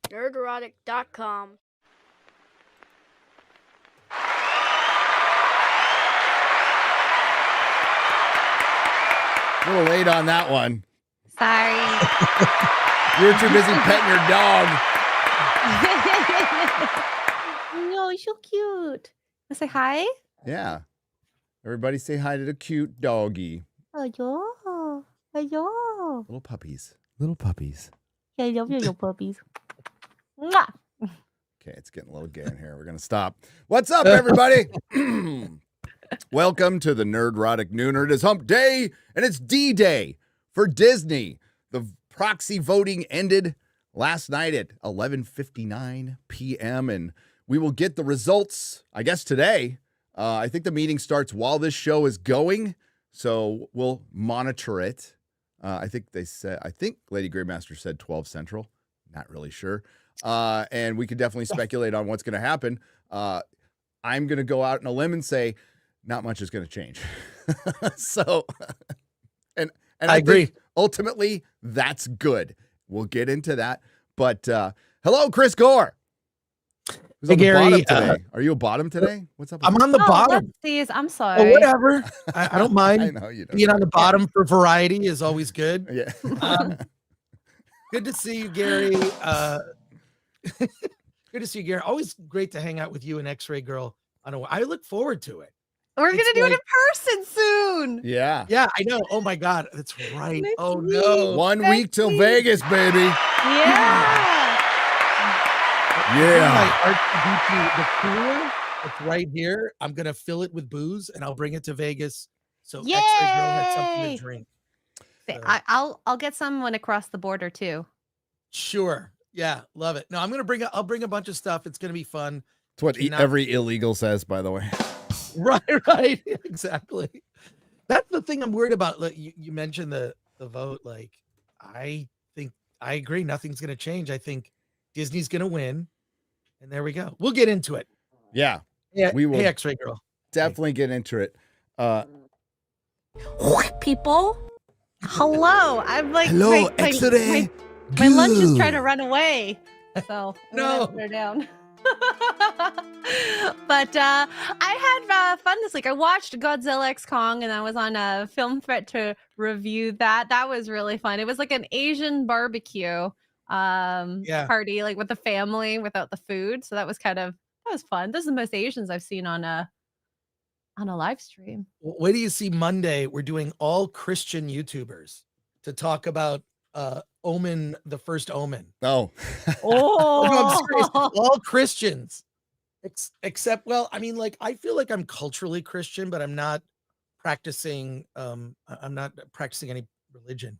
Nerdrotic.com. A little late on that one. Sorry. You were too busy petting your dog. No, he's so cute. I say hi. Yeah. Everybody say hi to the cute doggy. Hello. Hello. Little puppies. Little puppies. I love you, little puppies. Mwah. Okay, it's getting a little gay in here. We're going to stop. What's up, everybody? Welcome to the Nerdrotic Nooner. It is hump day, and it's D-Day for Disney. The proxy voting ended last night at 11:59 p.m., and we will get the results, I guess, today. I think the meeting starts while this show is going, so we'll monitor it. I think Lady Greymaster said 12 Central. Not really sure. And we could definitely speculate on what's going to happen. I'm going to go out on a limb and say not much is going to change. So, and I agree. Think ultimately, that's good. We'll get into that. But hello, Chris Gore. Who's on the bottom today? Are you a bottom today? What's up? I'm on the bottom. Whoopsies, I'm sorry. Oh, whatever. I don't mind. I know you don't. Being on the bottom for variety is always good. Yeah. Good to see you, Gary. Good to see you, Gary. Always great to hang out with you and X-Ray Girl. I look forward to it. We're going to do it in person soon. Yeah. Yeah, I know. Oh, my God. That's right. Next Oh, week. no. 1 week till Vegas, baby. Yeah. Yeah. My R2D2, the cooler, it's right here. I'm going to fill it with booze, and I'll bring it to Vegas so X-Ray Girl has something to drink. So. I'll get someone across the border, too. Sure. Yeah, love it. No, I'll bring a bunch of stuff. It's going to be fun. It's what every illegal says, by the way. Right. Exactly. That's the thing I'm worried about. Like, you mentioned the vote. Like, I think I agree. Nothing's going to change. I think Disney's going to win. And there we go. We'll get into it. Yeah. Yeah. We will. Hey, X-Ray Girl. Definitely get into it. People. Hello. I'm like, hello, X-Ray. My lunch is trying to run away. So no, they're down. But I had fun this week. I watched Godzilla X Kong, and I was on a Film Threat to review that. That was really fun. It was like an Asian barbecue party, like with the family without the food. So that was fun. This is the most Asians I've seen on a live stream. Wait till you see Monday. We're doing all Christian YouTubers to talk about Omen, the first Omen. Oh. No, I'm serious. All Christians. Except, well, I mean, like, I feel like I'm culturally Christian, but I'm not practicing any religion.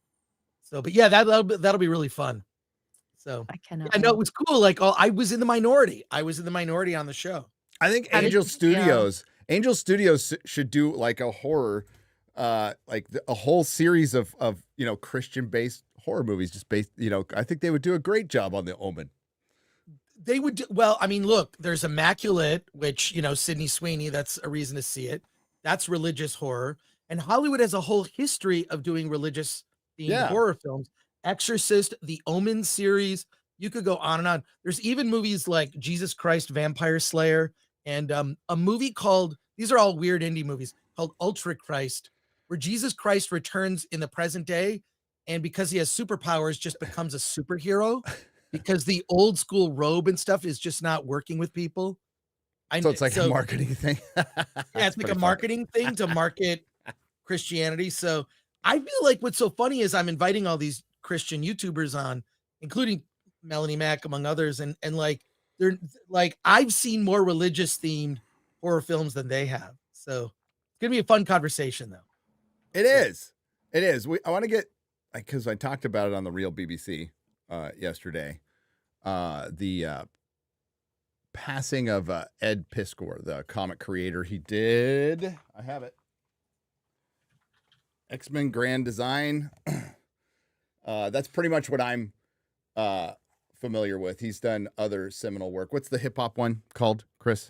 So, but yeah, that'll be really fun. So I know it was cool. Like, I was in the minority. I was in the minority on the show. I think Angel Studios should do like a horror, like a whole series of Christian based horror movies, just based, I think they would do a great job on the Omen. They would do, well, I mean, look, there's Immaculate, which, Sydney Sweeney, that's a reason to see it. That's religious horror. And Hollywood has a whole history of doing religious themed horror films. Exorcist, the Omen series, you could go on and on. There's even movies like Jesus Christ Vampire Slayer and a movie called, these are all weird indie movies, called Ultra Christ, where Jesus Christ returns in the present day, and because he has superpowers, just becomes a superhero because the old school robe and stuff is just not working with people. So it's like a marketing thing. Yeah, it's like a marketing thing to market Christianity. So I feel like what's so funny is I'm inviting all these Christian YouTubers on, including Melanie Mack, among others. And like, they're like, I've seen more religious themed horror films than they have. So it's going to be a fun conversation though. It is. I want to get, because I talked about it on the Real BBC yesterday, the passing of Ed Piskor, the comic creator. I have it, X-Men Grand Design. That's pretty much what I'm familiar with. He's done other seminal work. What's the hip hop one called, Chris?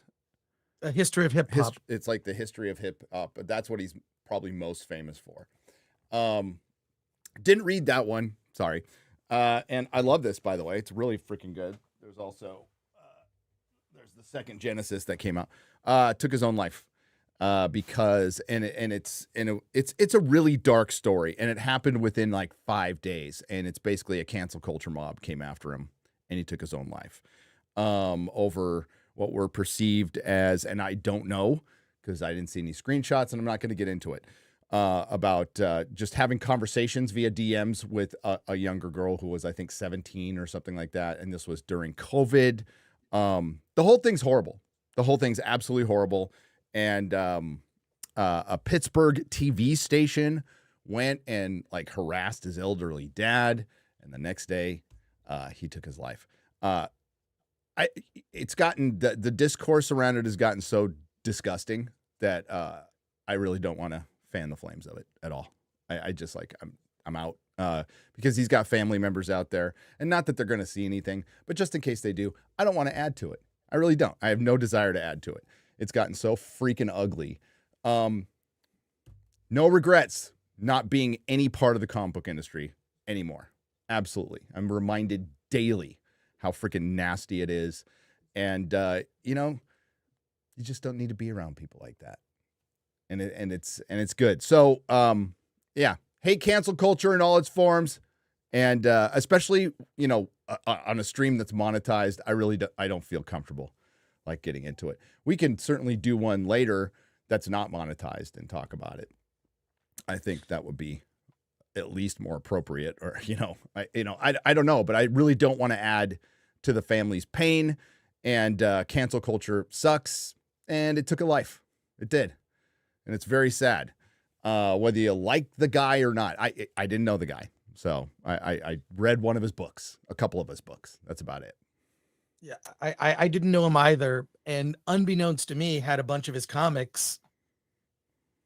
A History of Hip Hop. It's like the history of hip hop, but that's what he's probably most famous for. Didn't read that one. Sorry. And I love this, by the way. It's really freaking good. there's also there's the second Genesis that came out. Took his own life because it's a really dark story, and it happened within like 5 days, and it's basically a cancel culture mob came after him, and he took his own life over what were perceived as, and I don't know because I didn't see any screenshots, and I'm not going to get into it, about just having conversations via DMs with a younger girl who was, I think, 17 or something like that, and this was during COVID. The whole thing's horrible. The whole thing's absolutely horrible. And a Pittsburgh TV station went and like harassed his elderly dad, and the next day he took his life. It's gotten the discourse around it has gotten so disgusting that I really don't want to fan the flames of it at all. I just like I'm out because he's got family members out there, and not that they're going to see anything, but just in case they do, I don't want to add to it. I really don't. I have no desire to add to it. It's gotten so freaking ugly. No regrets not being any part of the comic book industry anymore. Absolutely. I'm reminded daily how freaking nasty it is. And, you just don't need to be around people like that. And it's good. So, yeah, hate cancel culture in all its forms. And especially, on a stream that's monetized, I don't feel comfortable like getting into it. We can certainly do one later that's not monetized and talk about it. I think that would be at least more appropriate, or, I don't know, but I really don't want to add to the family's pain, and cancel culture sucks, and it took a life. It did. And it's very sad. Whether you like the guy or not, I didn't know the guy. So I read one of his books, a couple of his books. That's about it. Yeah, I didn't know him either, and unbeknownst to me, had a bunch of his comics.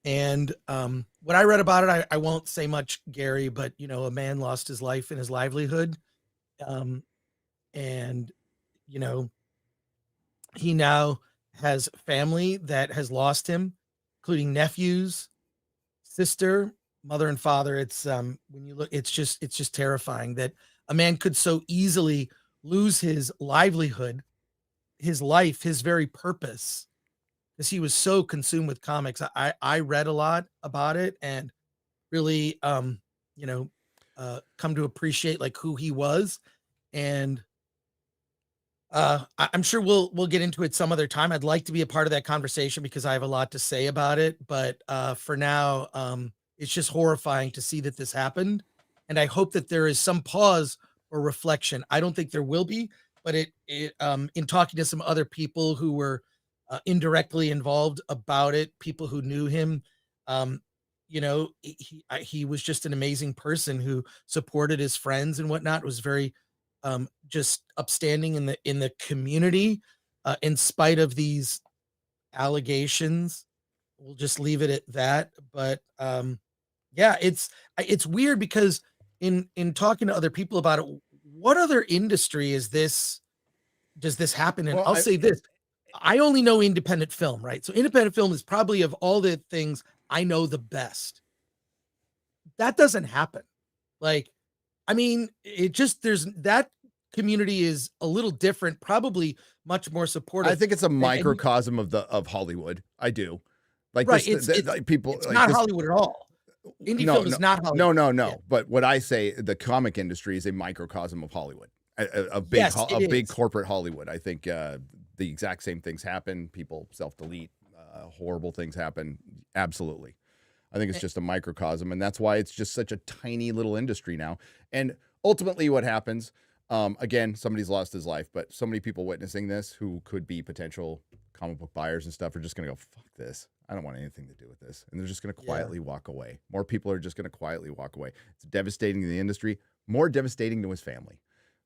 And what I read about it, I won't say much, Gary, but a man lost his life and his livelihood, and he now has family that has lost him, including nephews, sister, mother, and father. It's when you look, it's just terrifying that a man could so easily lose his livelihood, his life, his very purpose, because he was so consumed with comics. I read a lot about it and really come to appreciate like who he was. And I'm sure we'll get into it some other time. I'd like to be a part of that conversation because I have a lot to say about it, but for now, it's just horrifying to see that this happened, and I hope that there is some pause or reflection. I don't think there will be, but in talking to some other people who were indirectly involved about it, people who knew him, he was just an amazing person who supported his friends and whatnot. It was very just upstanding in the community, in spite of these allegations. We'll just leave it at that. But yeah, it's weird because in talking to other people about it, what other industry does this happen in? I'll say this. I only know independent film, right? So independent film is probably, of all the things, I know the best. That doesn't happen. There's that community is a little different, probably much more supportive. I think it's a microcosm of Hollywood. I do. Right. People. It's not Hollywood at all. Indie film is not Hollywood. No. Yeah. But what I say, the comic industry is a microcosm of Hollywood, a big corporate Hollywood. I think the exact same things happen. People self-delete, horrible things happen. Absolutely. I think it's just a microcosm, and that's why it's just such a tiny little industry now. And ultimately what happens, again, somebody's lost his life, but so many people witnessing this who could be potential comic book buyers and stuff are just going to go, fuck this. I don't want anything to do with this. And they're just going to quietly walk away. More people are just going to quietly walk away. It's devastating to the industry, more devastating to his family.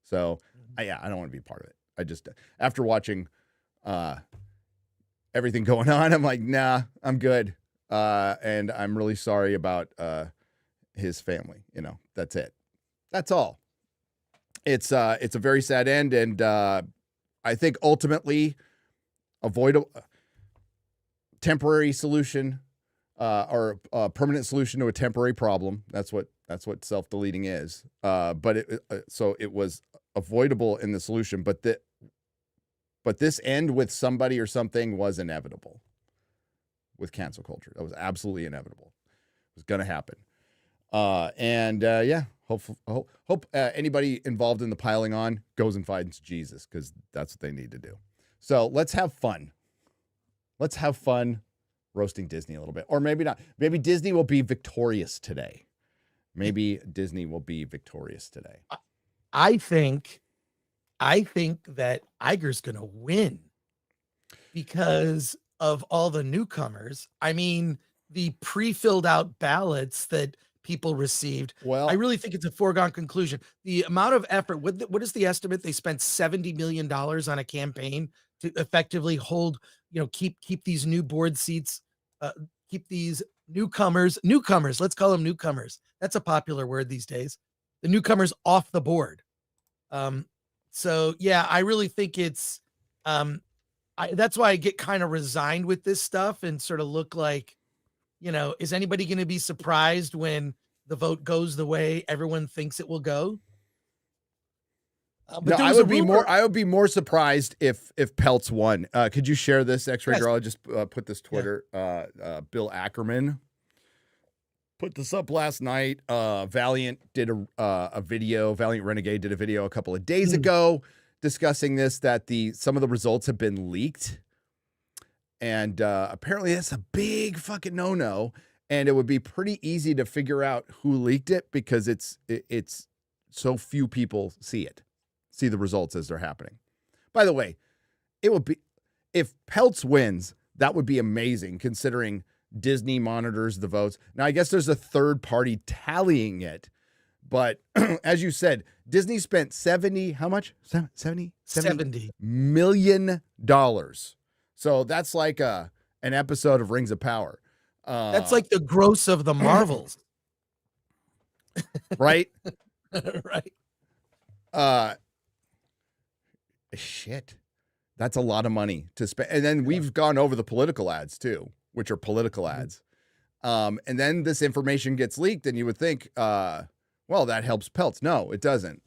So I don't want to be a part of it. I just, after watching everything going on, I'm like, nah, I'm good. And I'm really sorry about his family. That's it. That's all. It's a very sad end, and I think ultimately avoidable temporary solution or a permanent solution to a temporary problem. That's what self-deleting is. But it was avoidable in the solution, but this end with somebody or something was inevitable with cancel culture. That was absolutely inevitable. It was going to happen. Hope anybody involved in the piling on goes and finds Jesus, because that's what they need to do. So let's have fun. Let's have fun roasting Disney a little bit. Or maybe not. Maybe Disney will be victorious today. Maybe Disney will be victorious today. I think that Iger's going to win because of all the newcomers. I mean, the pre-filled out ballots that people received. Well, I really think it's a foregone conclusion. The amount of effort, what is the estimate? They spent $70 million on a campaign to effectively hold, keep these new board seats, keep these newcomers, let's call them newcomers. That's a popular word these days. The newcomers off the board. So yeah, I really think it's, that's why I get kind of resigned with this stuff and sort of look like, is anybody going to be surprised when the vote goes the way everyone thinks it will go? But no, I would be more surprised if Peltz won. Could you share this X-Ray Girl? I just put this Twitter. Bill Ackerman put this up last night. Valiant did a video. Valiant Renegade did a video a couple of days ago discussing this, that some of the results have been leaked. And apparently that's a big fucking no-no. And it would be pretty easy to figure out who leaked it, because it's so few people see the results as they're happening. By the way, it would be, if Peltz wins, that would be amazing, considering Disney monitors the votes. Now, I guess there's a third party tallying it, but as you said, Disney spent $70 million. So that's like an episode of Rings of Power. That's like the gross of the Marvels. Right? Right. Shit. That's a lot of money to spend. And then we've gone over the political ads too, which are political ads. And then this information gets leaked, and you would think, well, that helps Peltz. No, it doesn't.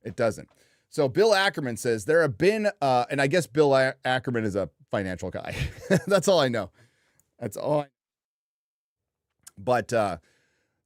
It doesn't. So Bill Ackerman says there have been, and I guess Bill Ackerman is a financial guy. That's all I know. That's all. But there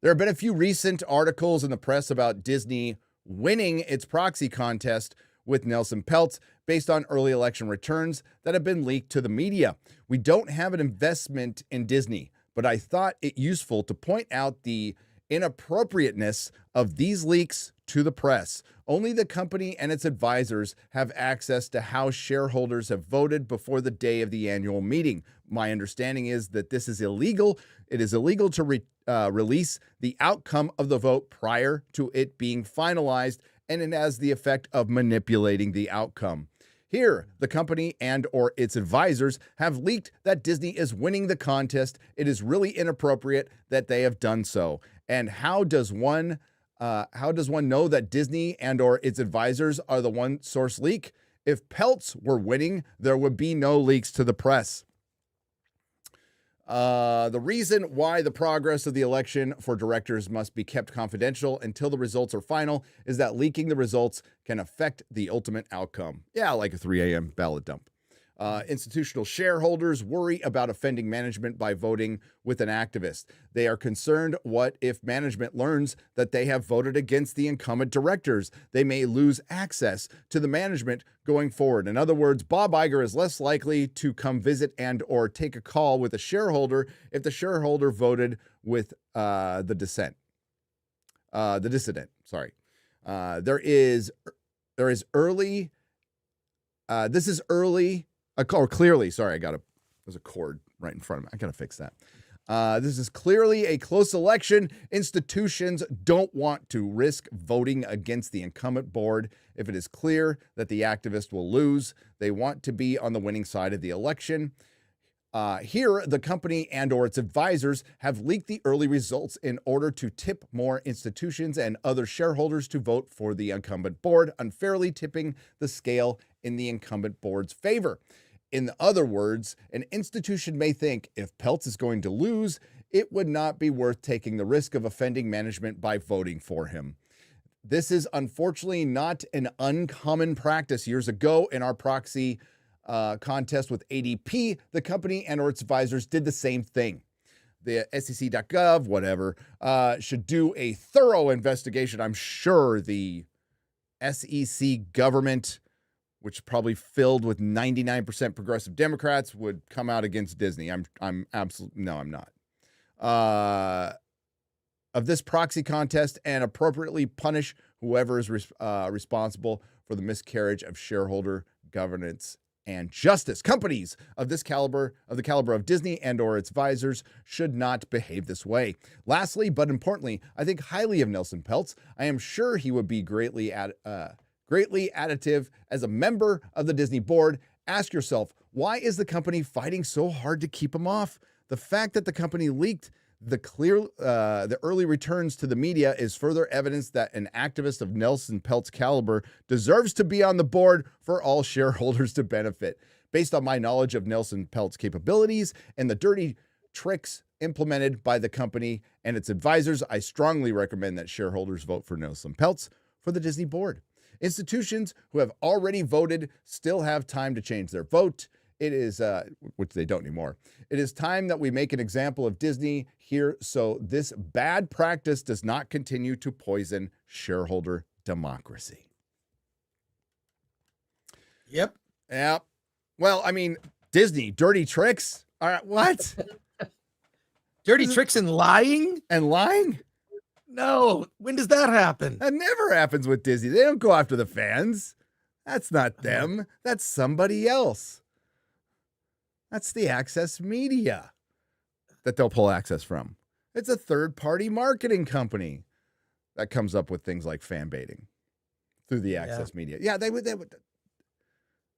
have been a few recent articles in the press about Disney winning its proxy contest with Nelson Peltz based on early election returns that have been leaked to the media. We don't have an investment in Disney, but I thought it useful to point out the inappropriateness of these leaks to the press. Only the company and its advisors have access to how shareholders have voted before the day of the annual meeting. My understanding is that this is illegal. It is illegal to release the outcome of the vote prior to it being finalized, and it has the effect of manipulating the outcome. Here, the company and or its advisors have leaked that Disney is winning the contest. It is really inappropriate that they have done so. And how does one know that Disney and or its advisors are the one source leak? If Peltz were winning, there would be no leaks to the press. The reason why the progress of the election for directors must be kept confidential until the results are final is that leaking the results can affect the ultimate outcome. Yeah, like a 3 a.m. ballot dump. Institutional shareholders worry about offending management by voting with an activist. They are concerned, what if management learns that they have voted against the incumbent directors? They may lose access to the management going forward. In other words, Bob Iger is less likely to come visit and or take a call with a shareholder if the shareholder voted with the dissident. Sorry. This is early. Or clearly, sorry, there's a cord right in front of me. I got to fix that. This is clearly a close election. Institutions don't want to risk voting against the incumbent board if it is clear that the activist will lose. They want to be on the winning side of the election. Here, the company and or its advisors have leaked the early results in order to tip more institutions and other shareholders to vote for the incumbent board, unfairly tipping the scale in the incumbent board's favor. In other words, an institution may think if Peltz is going to lose, it would not be worth taking the risk of offending management by voting for him. This is unfortunately not an uncommon practice. Years ago in our proxy contest with ADP, the company and or its advisors did the same thing. The SEC.gov, whatever, should do a thorough investigation. I'm sure the SEC government, which probably filled with 99% progressive Democrats, would come out against Disney. I'm absolutely, no, I'm not. Of this proxy contest and appropriately punish whoever is responsible for the miscarriage of shareholder governance and justice. Companies of this caliber, of the caliber of Disney and or its advisors, should not behave this way. Lastly, but importantly, I think highly of Nelson Peltz. I am sure he would be greatly additive as a member of the Disney board. Ask yourself, why is the company fighting so hard to keep him off? The fact that the company leaked the early returns to the media is further evidence that an activist of Nelson Peltz caliber deserves to be on the board for all shareholders to benefit. Based on my knowledge of Nelson Peltz capabilities and the dirty tricks implemented by the company and its advisors, I strongly recommend that shareholders vote for Nelson Peltz for the Disney board. Institutions who have already voted still have time to change their vote. It is, which they don't anymore. It is time that we make an example of Disney here so this bad practice does not continue to poison shareholder democracy. Yep. Yeah. Well, I mean, Disney, dirty tricks. All right, what? Dirty tricks and lying? And lying? No. When does that happen? That never happens with Disney. They don't go after the fans. That's not them. That's somebody else. That's the Access Media that they'll pull access from. It's a third-party marketing company that comes up with things like fan baiting through the Access Media. Yeah, they would.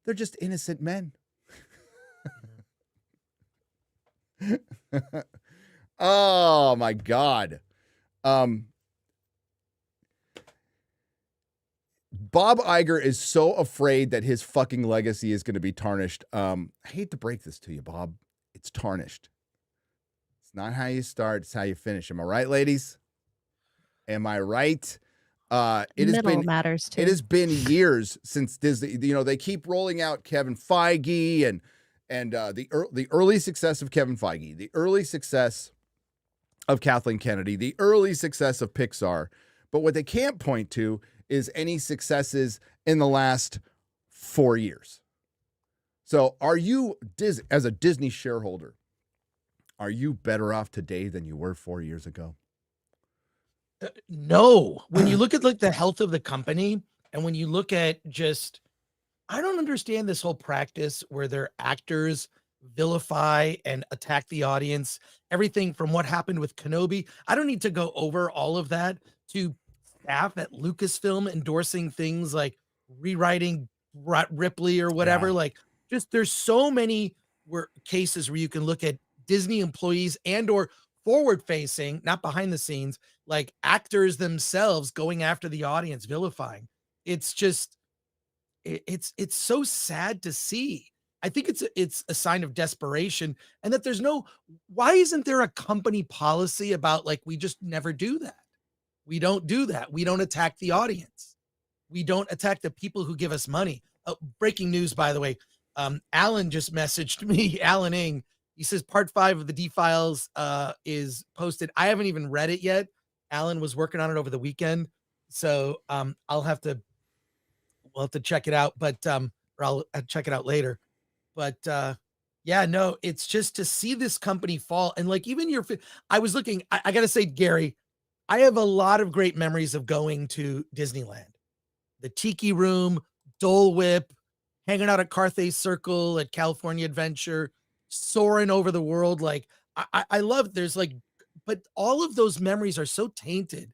They're just innocent men. Oh my God. Bob Iger is so afraid that his fucking legacy is going to be tarnished. I hate to break this to you, Bob. It's tarnished. It's not how you start, it's how you finish. Am I right, ladies? Am I right? Middle matters too. It has been years since Disney, they keep rolling out Kevin Feige and the early success of Kevin Feige, the early success of Kathleen Kennedy, the early success of Pixar. But what they can't point to is any successes in the last 4 years. So are you, as a Disney shareholder, are you better off today than you were 4 years ago? No. When you look at like the health of the company and when you look at just, I don't understand this whole practice where their actors vilify and attack the audience. Everything from what happened with Kenobi. I don't need to go over all of that to staff at Lucasfilm endorsing things like rewriting Ripley or whatever. Yeah. Like just there's so many cases where you can look at Disney employees and or forward facing, not behind the scenes, like actors themselves going after the audience, vilifying. It's just, it's so sad to see. I think it's a sign of desperation and that there's why isn't there a company policy about like, we just never do that. We don't do that. We don't attack the audience. We don't attack the people who give us money. Breaking news, by the way. Alan just messaged me, Alan Ing. He says part 5 of the D-Files is posted. I haven't even read it yet. Alan was working on it over the weekend. So we'll have to check it out, but or I'll check it out later. But yeah, no, it's just to see this company fall. And like even I was looking, I got to say, Gary, I have a lot of great memories of going to Disneyland, the Tiki Room, Dole Whip, hanging out at Carthay Circle, at California Adventure, soaring over the world. Like I love, but all of those memories are so tainted.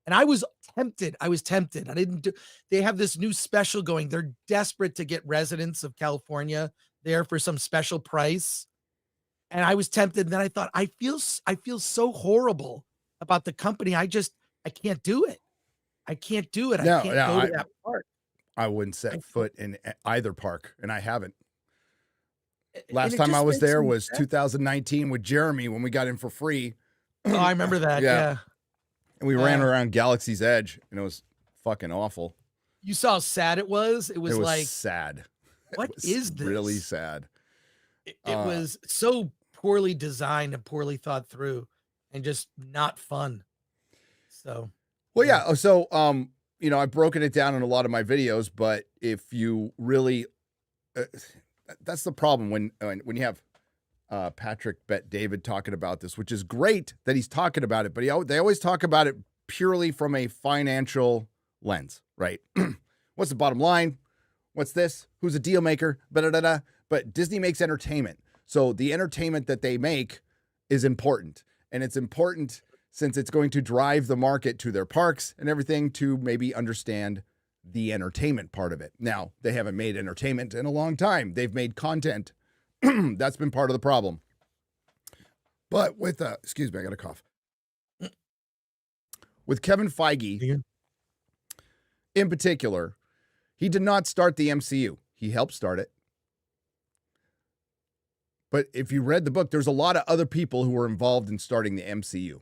And I was tempted. They have this new special going. They're desperate to get residents of California there for some special price. And I was tempted. And then I thought, I feel so horrible about the company. I can't do it. I can't do it. No, I can't go to that park. I wouldn't set foot in either park, and I haven't. Last time I was there was 2019 with Jeremy when we got in for free. Oh, I remember that. Yeah. And we ran around Galaxy's Edge, and it was fucking awful. You saw how sad it was. It was like sad. What is this? Really sad. It was so poorly designed and poorly thought through, and just not fun. So, well, yeah. So, you know, I've broken it down in a lot of my videos, but if you really, that's the problem when you have Patrick Bet David talking about this, which is great that he's talking about it, but they always talk about it purely from a financial lens, right? What's the bottom line? What's this? Who's a deal maker? But Disney makes entertainment. So the entertainment that they make is important. And it's important since it's going to drive the market to their parks and everything to maybe understand the entertainment part of it. Now, they haven't made entertainment in a long time. They've made content. That's been part of the problem. But with, excuse me, I got a cough. With Kevin Feige, in particular, he did not start the MCU. He helped start it. But if you read the book, there's a lot of other people who were involved in starting the MCU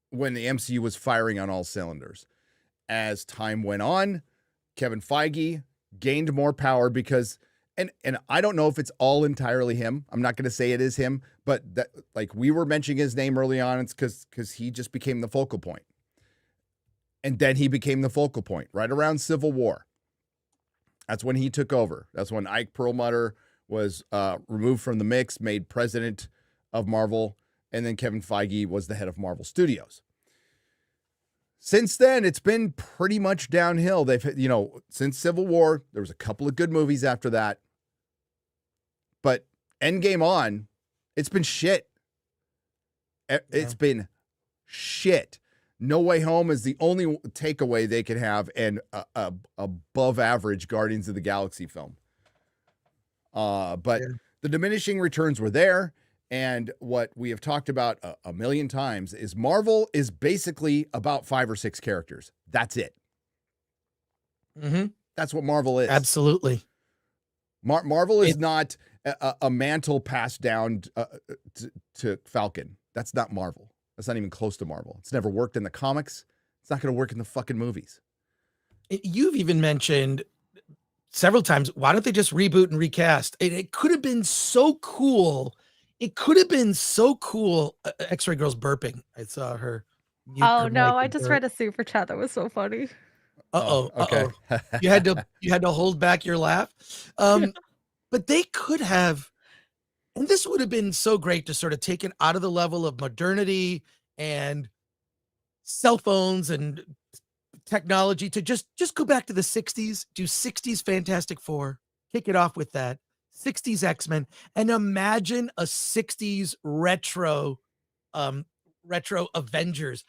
when the MCU was firing on all cylinders. As time went on, Kevin Feige gained more power because, and I don't know if it's all entirely him. I'm not going to say it is him, but that, like, we were mentioning his name early on. It's because he just became the focal point. And then he became the focal point right around Civil War. That's when he took over. That's when Ike Perlmutter was removed from the mix, made president of Marvel, and then Kevin Feige was the head of Marvel Studios. Since then, it's been pretty much downhill. They've, you know, since Civil War, there was a couple of good movies after that. But Endgame on, it's been shit. It's been shit. No Way Home is the only takeaway they could have, and above average Guardians of the Galaxy film. But the diminishing returns were there. And what we have talked about a million times is Marvel is basically about 5 or 6 characters. That's it. That's what Marvel is. Absolutely. Marvel is not a mantle passed down to Falcon. That's not Marvel. That's not even close to Marvel. It's never worked in the comics. It's not going to work in the fucking movies. You've even mentioned several times, why don't they just reboot and recast? It could have been so cool. It could have been so cool. X-Ray Girl's burping. I saw her. Oh no, I just read a super chat that was so funny. Okay. You had to hold back your laugh. But they could have, and this would have been so great to sort of take it out of the level of modernity and cell phones and technology to just go back to the 60s, do 60s Fantastic Four, kick it off with that, 60s X-Men, and imagine a 60s retro Avengers.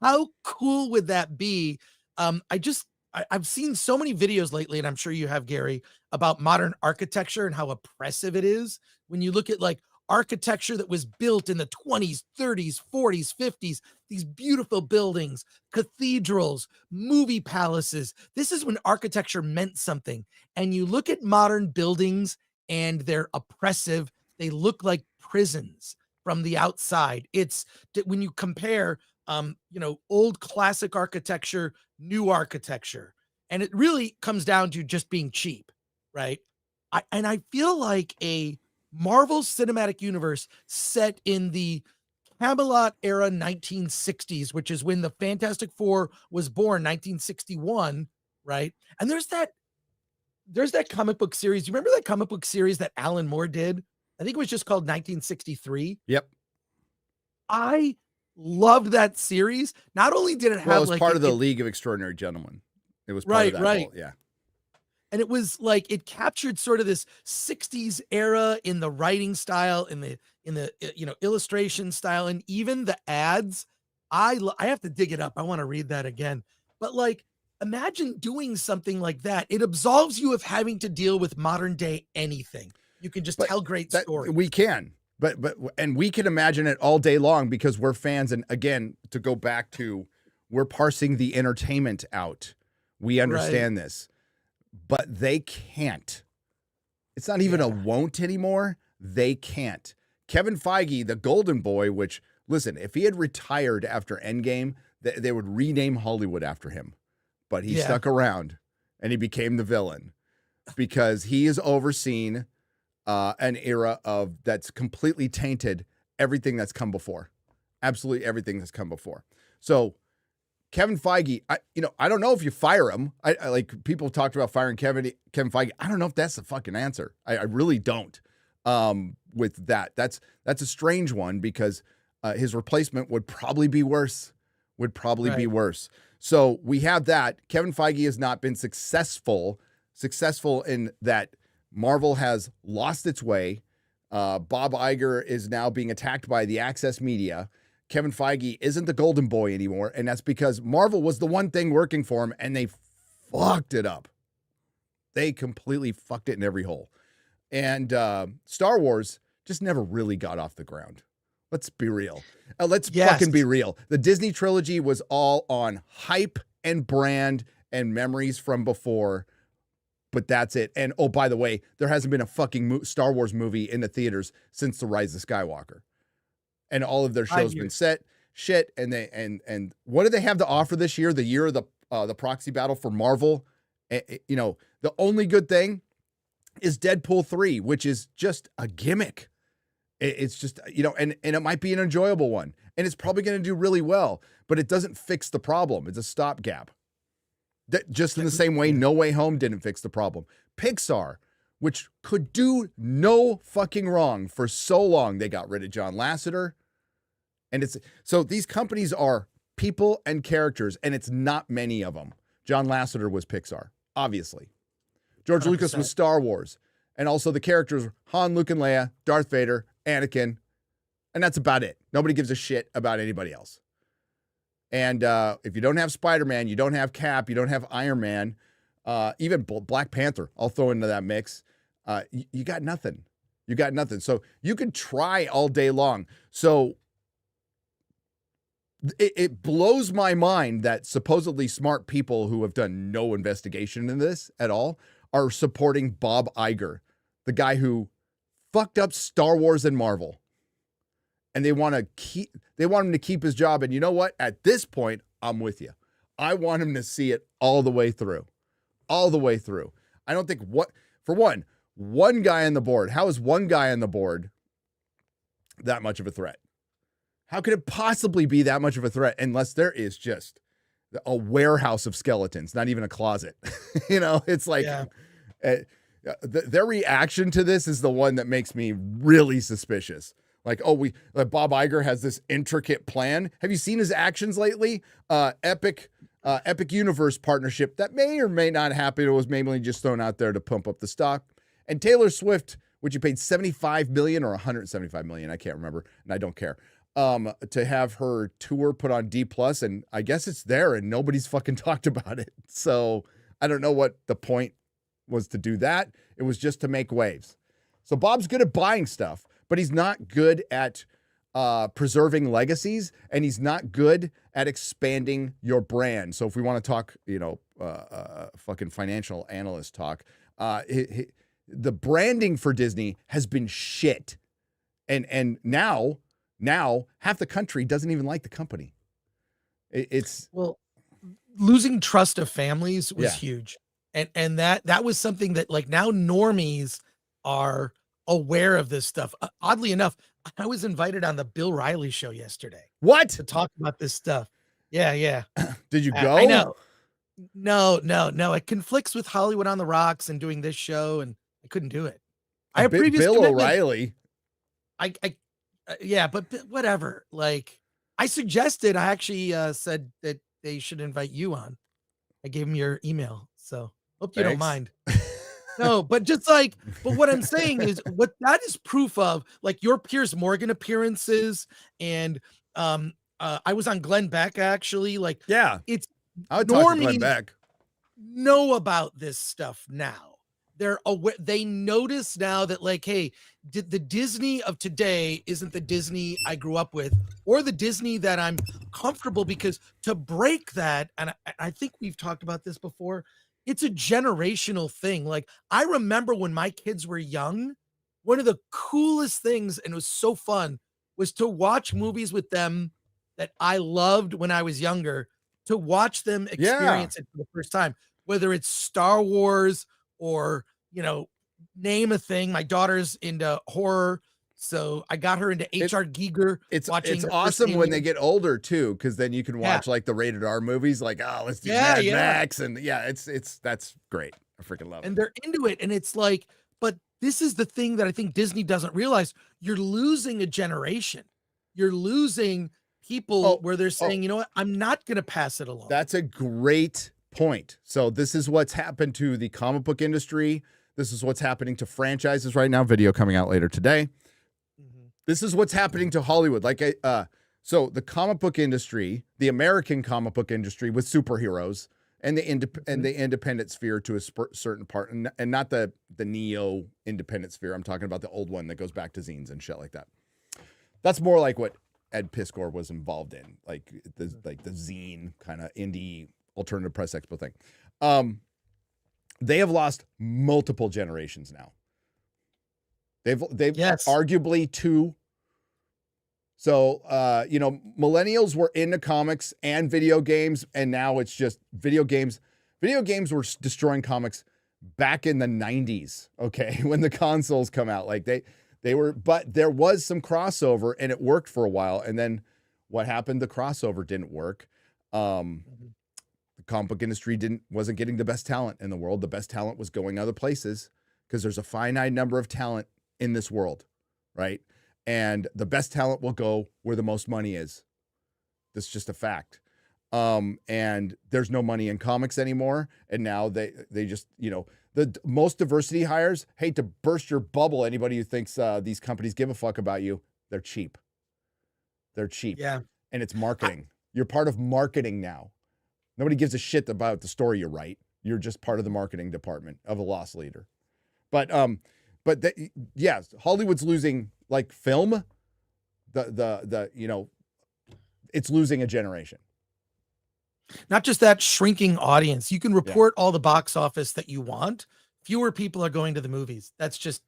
How cool would that be? I've seen so many videos lately, and I'm sure you have, Gary, about modern architecture and how oppressive it is when you look at like architecture that was built in the 20s, 30s, 40s, 50s, these beautiful buildings, cathedrals, movie palaces. This is when architecture meant something. And you look at modern buildings and they're oppressive. They look like prisons from the outside. It's when you compare old classic architecture, new architecture, and it really comes down to just being cheap, right? I feel like a Marvel Cinematic Universe set in the Camelot era 1960s, which is when the Fantastic Four was born, 1961, right? And there's that comic book series. You remember that comic book series that Alan Moore did? I think it was just called 1963. Yep. I loved that series. Not only did it have, it was part of the League of Extraordinary Gentlemen. It was part of that whole, yeah. And it was like it captured sort of this 60s era in the writing style, in the illustration style, and even the ads. I have to dig it up. I want to read that again. But like, imagine doing something like that. It absolves you of having to deal with modern day anything. You can just tell great stories. We can. And we can imagine it all day long because we're fans. And again, to go back to, we're parsing the entertainment out. We understand this, but they can't. It's not even a won't anymore. They can't. Kevin Feige, the golden boy, which, listen, if he had retired after Endgame, they would rename Hollywood after him. but he stuck around and he became the villain because he has overseen an era of that's completely tainted everything that's come before. Absolutely everything that's come before. So Kevin Feige, I don't know if you fire him. I like people talked about firing Kevin Feige. I don't know if that's the fucking answer. I really don't. With that, that's a strange one because his replacement would probably be worse. Be worse. So we have that. Kevin Feige has not been successful in that Marvel has lost its way. Bob Iger is now being attacked by the Access Media. Kevin Feige isn't the golden boy anymore, and that's because Marvel was the one thing working for him, and they fucked it up. They completely fucked it in every hole. And Star Wars just never really got off the ground. Let's be real. Let's fucking be real. The Disney trilogy was all on hype and brand and memories from before, but that's it. And oh, by the way, there hasn't been a fucking Star Wars movie in the theaters since The Rise of Skywalker. And all of their shows been set shit. And they and what do they have to offer this year? The year of the proxy battle for Marvel. The only good thing is Deadpool 3, which is just a gimmick. It's just, and it might be an enjoyable one. And it's probably going to do really well, but it doesn't fix the problem. It's a stopgap. Just in the same way No Way Home didn't fix the problem. Pixar, which could do no fucking wrong for so long, they got rid of John Lasseter. And so these companies are people and characters, and it's not many of them. John Lasseter was Pixar, obviously. George 100%. Lucas was Star Wars. And also the characters, Han, Luke, and Leia, Darth Vader, Anakin. And that's about it. Nobody gives a shit about anybody else. And if you don't have Spider-Man, you don't have Cap, you don't have Iron Man, even Black Panther, I'll throw into that mix. You got nothing. You got nothing. So you could try all day long. So it blows my mind that supposedly smart people who have done no investigation in this at all are supporting Bob Iger, the guy who fucked up Star Wars and Marvel. And they want him to keep his job. And you know what? At this point, I'm with you. I want him to see it all the way through. All the way through. I don't think one guy on the board. How is one guy on the board that much of a threat? How could it possibly be that much of a threat unless there is just a warehouse of skeletons, not even a closet? It's like their reaction to this is the one that makes me really suspicious. Like, Bob Iger has this intricate plan. Have you seen his actions lately? Epic Universe partnership that may or may not happen. It was mainly just thrown out there to pump up the stock. And Taylor Swift, which you paid $75 million or $175 million, I can't remember, and I don't care, to have her tour put on D+, and I guess it's there, and nobody's fucking talked about it. So I don't know what the point was to do that. It was just to make waves. So Bob's good at buying stuff, but he's not good at preserving legacies, and he's not good at expanding your brand. So if we want to talk, fucking financial analyst talk, the branding for Disney has been shit. And now half the country doesn't even like the company. Losing trust of families was huge. And that was something that, like, now normies are aware of this stuff. Oddly enough, I was invited on the Bill Riley show yesterday. What? To talk about this stuff. Yeah. Did you go? I know. No. It conflicts with Hollywood on the Rocks and doing this show, and I couldn't do it. I have previous Bill commitment. O'Reilly. But whatever. Like, I suggested, I actually said that they should invite you on. I gave him your email, so hope you don't mind. No, but what I'm saying is, what that is proof of, like, your Piers Morgan appearances, and I was on Glenn Beck, actually. Like, it's I would talk to Glenn Beck. Know about this stuff now. They're aware. They notice now that, like, hey, the Disney of today isn't the Disney I grew up with, or the Disney that I'm comfortable, because to break that, and I think we've talked about this before, it's a generational thing. Like, I remember when my kids were young, one of the coolest things, and it was so fun, was to watch movies with them that I loved when I was younger, to watch them experience it for the first time, whether it's Star Wars or, name a thing. My daughter's into horror, so I got her into H.R. Giger. It's watching awesome when they get older too, because then you can watch like the rated R movies, like, oh, let's do Mad Max, and that's great. I freaking love it. And they're into it, and it's like, but this is the thing that I think Disney doesn't realize. You're losing a generation. You're losing people where they're saying, you know what, I'm not going to pass it along. That's a great point. So this is what's happened to the comic book industry. This is what's happening to franchises right now. Video coming out later today. This is what's happening to Hollywood. So the comic book industry, the American comic book industry with superheroes and the independent sphere to a certain part, and not the neo independent sphere. I'm talking about the old one that goes back to zines and shit like that. That's more like what Ed Piskor was involved in, like the zine kind of indie alternative press expo thing. They have lost multiple generations now. They've arguably two. So, millennials were into comics and video games, and now it's just video games. Video games were destroying comics back in the 90s, okay, when the consoles come out. Like they were, but there was some crossover, and it worked for a while. And then what happened? The crossover didn't work. The comic book industry wasn't getting the best talent in the world. The best talent was going other places because there's a finite number of talent in this world, right? And the best talent will go where the most money is. That's just a fact. And there's no money in comics anymore. And now they just, the most diversity hires, hate to burst your bubble. Anybody who thinks these companies give a fuck about you, they're cheap. They're cheap. Yeah. And it's marketing. You're part of marketing now. Nobody gives a shit about the story you write. You're just part of the marketing department of a loss leader. But Hollywood's losing like film. It's losing a generation. Not just that, shrinking audience. You can report all the box office that you want. Fewer people are going to the movies. That's just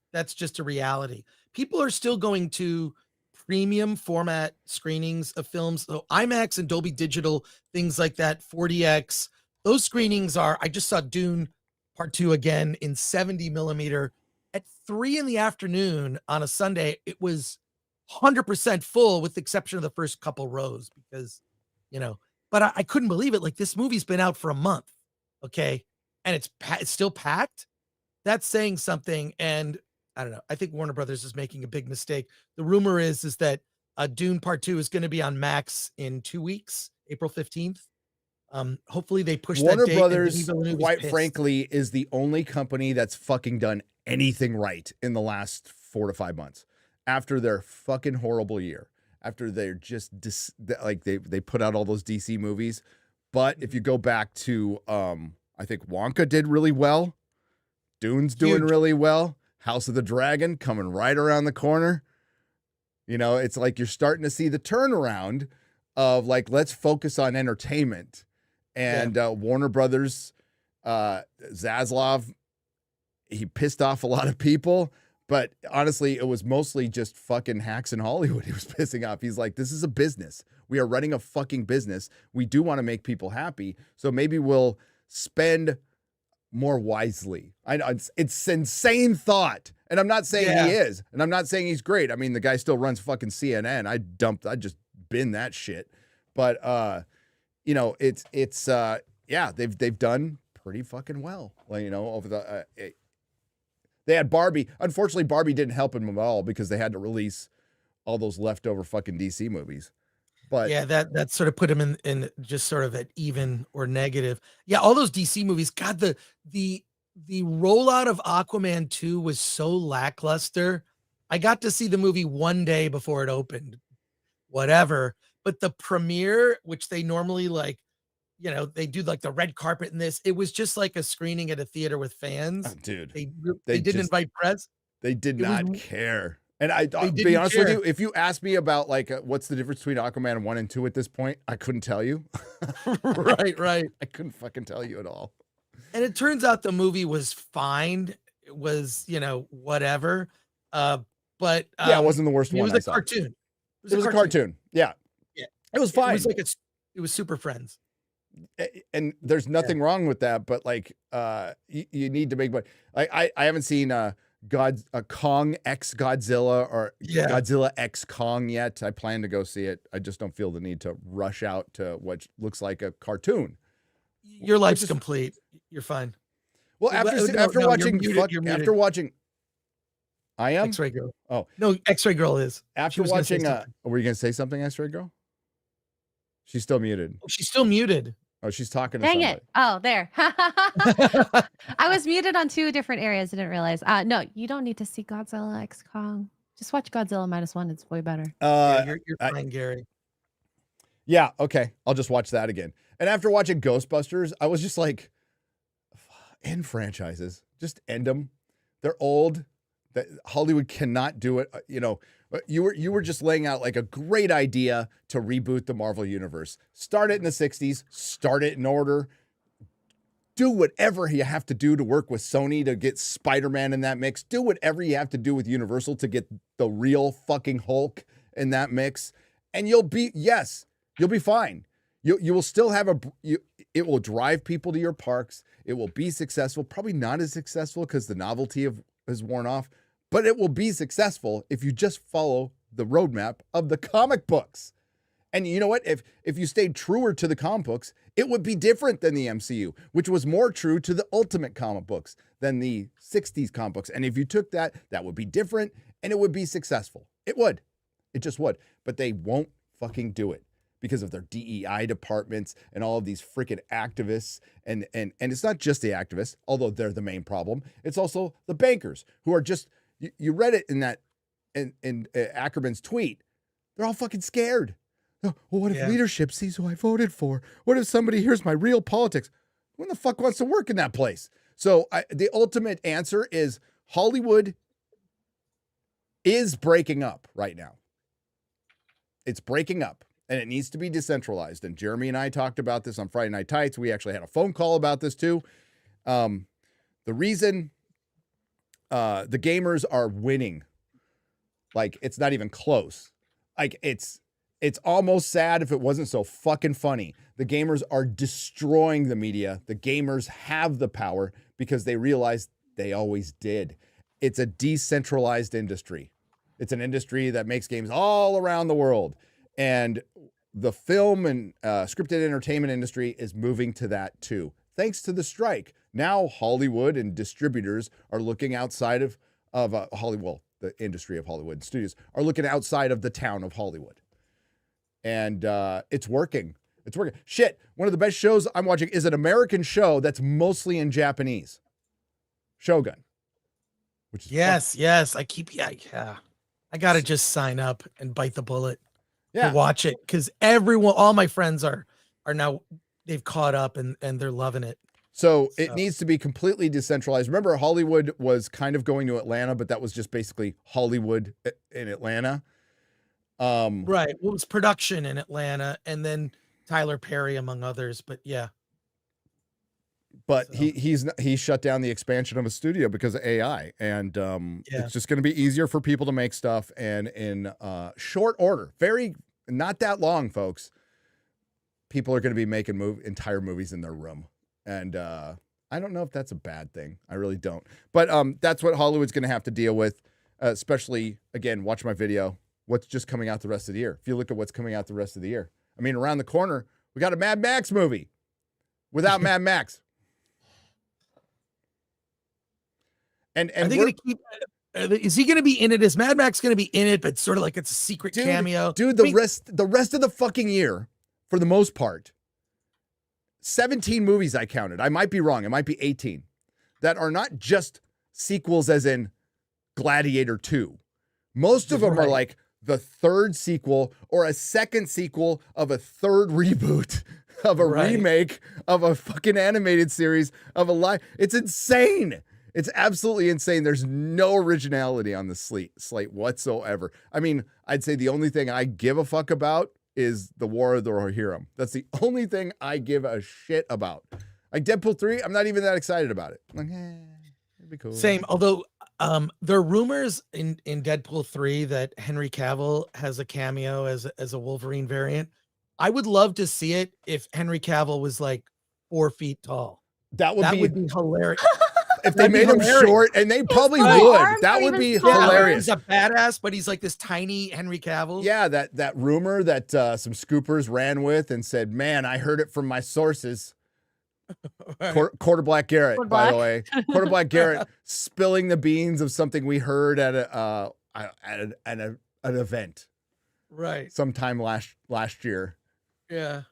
a reality. People are still going to premium format screenings of films. So IMAX and Dolby Digital, things like that, 4DX. Those screenings I just saw Dune Part 2 again in 70 millimeter at 3 p.m. on a Sunday. It was 100% full with the exception of the first couple rows because, but I couldn't believe it. Like, this movie's been out for a month. Okay. And it's still packed. That's saying something. And I don't know. I think Warner Brothers is making a big mistake. The rumor is that Dune Part 2 is going to be on Max in 2 weeks, April 15th. Hopefully they push Warner that date. Brothers, quite frankly, is the only company that's fucking done anything right in the last 4 to 5 months after their fucking horrible year. After they're just they put out all those DC movies. But if you go back to, I think Wonka did really well. Dune's doing really well. House of the Dragon coming right around the corner. It's like you're starting to see the turnaround of like, let's focus on entertainment. And Warner Brothers, Zaslav, he pissed off a lot of people. But honestly, it was mostly just fucking hacks in Hollywood he was pissing off. He's like, this is a business. We are running a fucking business. We do want to make people happy. So maybe we'll spend more wisely. I know it's insane thought. And I'm not saying he is. And I'm not saying he's great. I mean, the guy still runs fucking CNN. I just bin that shit. But, they've done pretty fucking well. Like, over the... They had Barbie. Unfortunately, Barbie didn't help him at all because they had to release all those leftover fucking DC movies. But yeah, that sort of put him in just sort of at even or negative. Yeah, all those DC movies. God, the rollout of Aquaman 2 was so lackluster. I got to see the movie one day before it opened. Whatever. But the premiere, which they normally they do like the red carpet in this. It was just like a screening at a theater with fans. Oh, dude, they didn't invite press. They did not care. And I'll be honest with you, if you ask me about like what's the difference between Aquaman 1 and 2 at this point, I couldn't tell you. Right. I couldn't fucking tell you at all. And it turns out the movie was fine. It was, whatever. But it wasn't the worst one. It was a cartoon. It was a cartoon. Yeah. It was fine. It was Super Friends. and there's nothing wrong with that, but like, you need to make money. I haven't seen Kong X Godzilla or Godzilla X Kong yet. I plan to go see it. I just don't feel the need to rush out to what looks like a cartoon. Your life's complete. You're fine. Well, after watching, I am X-Ray Girl. Oh no, X-Ray Girl is after watching. Were you gonna say something, X-Ray Girl? She's still muted. She's still muted. Oh, she's talking to Dang somebody. it. Oh, there. I was muted on 2 different areas. I didn't realize. No, you don't need to see Godzilla X Kong. Just watch Godzilla -1. It's way better. You're fine, Gary. Yeah, okay. I'll just watch that again. And after watching Ghostbusters, I was just like, end franchises. Just end them. They're old. Hollywood cannot do it. You know, you were just laying out like a great idea to reboot the Marvel universe. Start it in the 60s, start it in order. Do whatever you have to do to work with Sony to get Spider-Man in that mix. Do whatever you have to do with Universal to get the real fucking Hulk in that mix. And you'll be fine. You will still have it will drive people to your parks. It will be successful, probably not as successful because the novelty has worn off, but it will be successful if you just follow the roadmap of the comic books. And you know what? If you stayed truer to the comic books, it would be different than the MCU, which was more true to the Ultimate comic books than the 60s comic books. And if you took that would be different and it would be successful. It would. It just would. But they won't fucking do it because of their DEI departments and all of these freaking activists. And it's not just the activists, although they're the main problem. It's also the bankers who are just, you read it in Ackerman's tweet. They're all fucking scared. Oh, well, what if leadership sees who I voted for? What if somebody hears my real politics? Who the fuck wants to work in that place? So the ultimate answer is Hollywood is breaking up right now. It's breaking up and it needs to be decentralized. And Jeremy and I talked about this on Friday Night Tights. We actually had a phone call about this too. The reason the gamers are winning, like it's not even close. Like it's almost sad if it wasn't so fucking funny. The gamers are destroying the media. The gamers have the power because they realize they always did. It's a decentralized industry. It's an industry that makes games all around the world. And the film and scripted entertainment industry is moving to that too. Thanks to the strike. Now Hollywood and distributors are looking outside of Hollywood. The industry of Hollywood studios are looking outside of the town of Hollywood. And it's working. It's working. Shit, one of the best shows I'm watching is an American show that's mostly in Japanese. Shogun. Which is yes. I gotta just sign up and bite the bullet to watch it because all my friends are now, they've caught up and they're loving it. So it needs to be completely decentralized. Remember, Hollywood was kind of going to Atlanta, but that was just basically Hollywood in Atlanta. Right. Well, it was production in Atlanta and then Tyler Perry, among others. But yeah. But he shut down the expansion of a studio because of AI. And it's just going to be easier for people to make stuff. And in short order, not that long, folks, people are going to be making entire movies in their room. And I don't know if that's a bad thing. I really don't. But that's what Hollywood's going to have to deal with, especially, again, watch my video. What's just coming out the rest of the year. If you look at what's coming out the rest of the year. I mean, around the corner, we got a Mad Max movie without Mad Max. And are they going to keep, is he going to be in it? Is Mad Max going to be in it, but sort of like it's a secret cameo? Dude, the rest of the fucking year, for the most part, 17 movies I counted. I might be wrong. It might be 18 that are not just sequels as in Gladiator 2. Most of them are like the third sequel or a second sequel of a third reboot of a remake of a fucking animated series of a live. It's insane. It's absolutely insane. There's no originality on the slate whatsoever. I mean, I'd say the only thing I give a fuck about is the War of the Rohirrim. That's the only thing I give a shit about. Like Deadpool 3, I'm not even that excited about it. I'm like, it'd be cool. Same, although there are rumors in Deadpool 3 that Henry Cavill has a cameo as a Wolverine variant. I would love to see it if Henry Cavill was like 4 feet tall. That would be hilarious. if they made him short, and they probably would. That would be hilarious. He's a badass, but he's like this tiny Henry Cavill. Yeah, that rumor that some scoopers ran with and said, "Man, I heard it from my sources." Quarter Black Garrett, by the way, Quarter Black Garrett spilling the beans of something we heard at an event, right? Sometime last year. Yeah,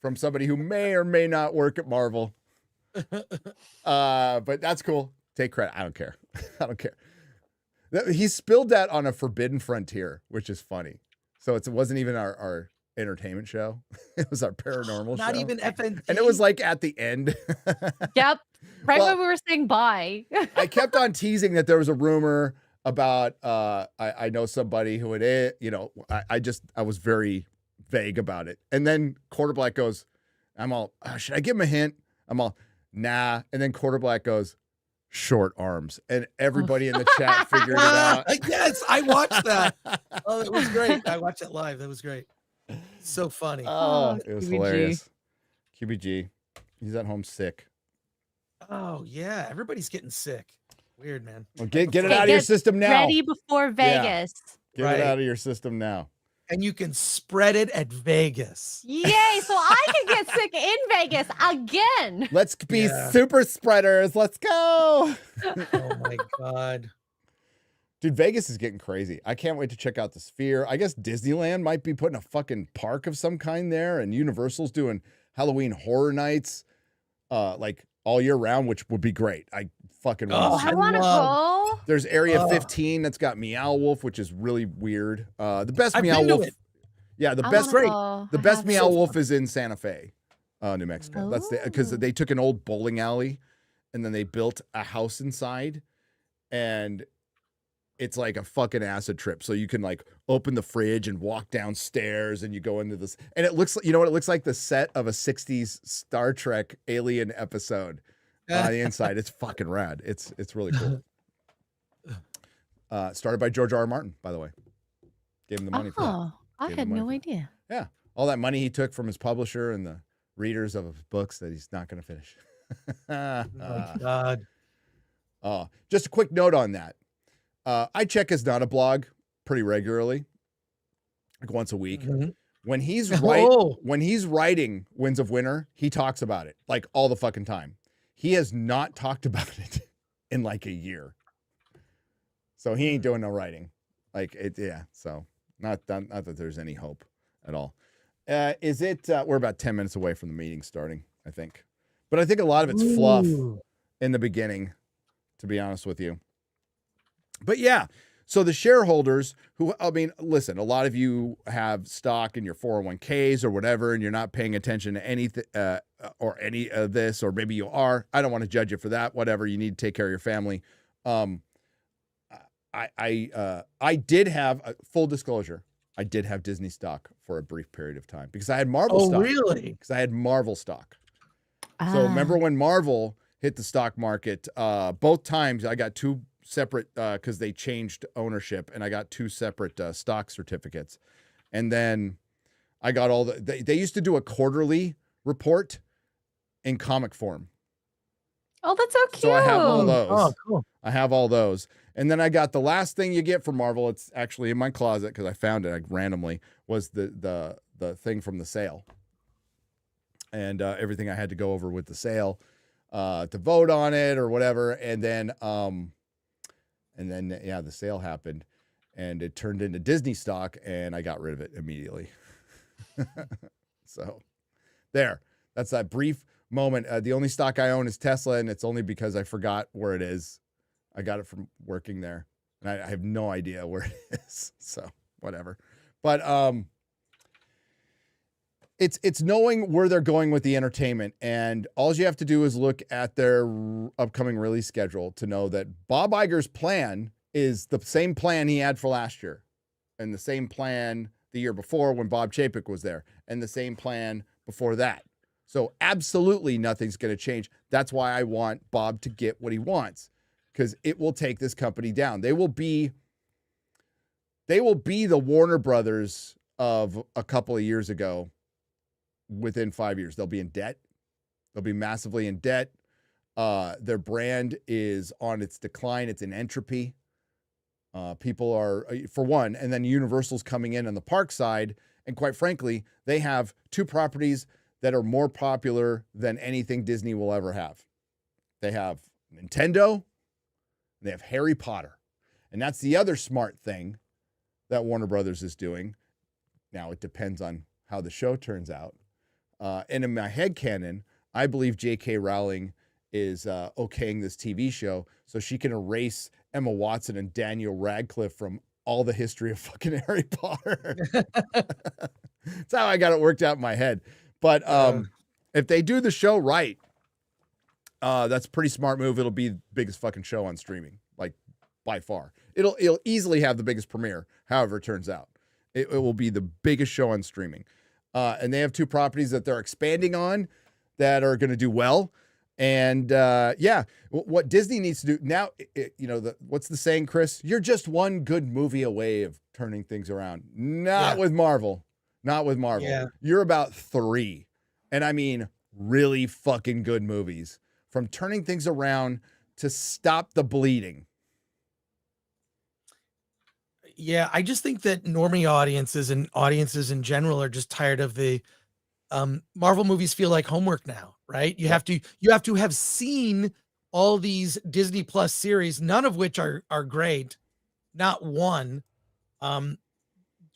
from somebody who may or may not work at Marvel. But that's cool. Take credit. I don't care. I don't care. He spilled that on a Forbidden Frontier, which is funny. So it wasn't even our entertainment show. It was our paranormal show. Not even FNT. And it was like at the end. Yep. Right when we were saying bye. I kept on teasing that there was a rumor about I know somebody who it, you know, I was very vague about it. And then Quarter Black goes, I'm all, should I give him a hint? I'm all, nah. And then Quarter Black goes, short arms. And everybody in the chat figured it out. Yes, I watched that. Oh, it was great. I watched it live. That was great. So funny. Oh, it was hilarious. QBG. He's at home sick. Oh, yeah. Everybody's getting sick. Weird, man. Well, get it out of your system now. Ready before Vegas. Yeah. Get it out of your system now. And you can spread it at Vegas. Yay, so I can get sick in Vegas again. Let's be super spreaders. Let's go. Oh, my God. Dude, Vegas is getting crazy. I can't wait to check out the Sphere. I guess Disneyland might be putting a fucking park of some kind there, and Universal's doing Halloween Horror Nights like all year round, which would be great. I fucking want to. I want to go. There's Area 15 that's got Meow Wolf, which is really weird. The best I've Meow been to Wolf. it. Yeah, the best Meow Wolf is in Santa Fe, New Mexico. That's because they took an old bowling alley and then they built a house inside, and it's like a fucking acid trip. So you can like open the fridge and walk downstairs and you go into this, and it looks like, you know what, it looks like the set of a 60s Star Trek alien episode on the inside. It's fucking rad. It's really cool. Started by George R.R. Martin, by the way. Gave him the money for that. I had no idea. Yeah. All that money he took from his publisher and the readers of his books that he's not going to finish. Oh my God. Just a quick note on that. I check his Not a Blog pretty regularly, like once a week. Mm-hmm. When he's writing Winds of Winter, he talks about it like all the fucking time. He has not talked about it in like a year. So he ain't doing no writing. Like it, yeah. So not that there's any hope at all. Is it? We're about 10 minutes away from the meeting starting, I think. But I think a lot of it's fluff in the beginning, to be honest with you. But yeah, so the shareholders who, I mean, listen, a lot of you have stock in your 401ks or whatever, and you're not paying attention to anything or any of this, or maybe you are. I don't want to judge you for that. Whatever, you need to take care of your family. I did have full disclosure. I did have Disney stock for a brief period of time because I had Marvel stock. Oh, really? Because I had Marvel stock. So remember when Marvel hit the stock market? Both times I got two separate, because they changed ownership, and I got two separate stock certificates. And then I got all they used to do a quarterly report in comic form. Oh, that's so cute. So I have all those. Oh, cool. I have all those. And then I got the last thing you get from Marvel. It's actually in my closet because I found it like randomly, was the thing from the sale. And everything I had to go over with the sale to vote on it or whatever. And then the sale happened and it turned into Disney stock and I got rid of it immediately. So there, that's that brief moment. The only stock I own is Tesla, and it's only because I forgot where it is. I got it from working there, and I have no idea where it is. So whatever. But it's knowing where they're going with the entertainment, and all you have to do is look at their upcoming release schedule to know that Bob Iger's plan is the same plan he had for last year, and the same plan the year before when Bob Chapek was there, and the same plan before that. So absolutely nothing's going to change. That's why I want Bob to get what he wants, because it will take this company down. They will be the Warner Brothers of a couple of years ago within 5 years. They'll be in debt. They'll be massively in debt. Their brand is on its decline. It's in entropy. People are, for one, and then Universal's coming in on the park side. And quite frankly, they have 2 properties that are more popular than anything Disney will ever have. They have Nintendo, and they have Harry Potter. And that's the other smart thing that Warner Brothers is doing. Now, it depends on how the show turns out. And in my headcanon, I believe J.K. Rowling is okaying this TV show so she can erase Emma Watson and Daniel Radcliffe from all the history of fucking Harry Potter. That's how I got it worked out in my head. But if they do the show right, that's a pretty smart move. It'll be the biggest fucking show on streaming, like by far. It'll easily have the biggest premiere, however it turns out. It will be the biggest show on streaming. And they have 2 properties that they're expanding on that are going to do well. And what Disney needs to do now, what's the saying, Chris? You're just one good movie away of turning things around. Not with Marvel. Not with Marvel. Yeah. You're about 3. And I mean, really fucking good movies from turning things around to stop the bleeding. Yeah, I just think that normie audiences and audiences in general are just tired of the Marvel movies feel like homework now, right? You have to have seen all these Disney Plus series, none of which are great, not one.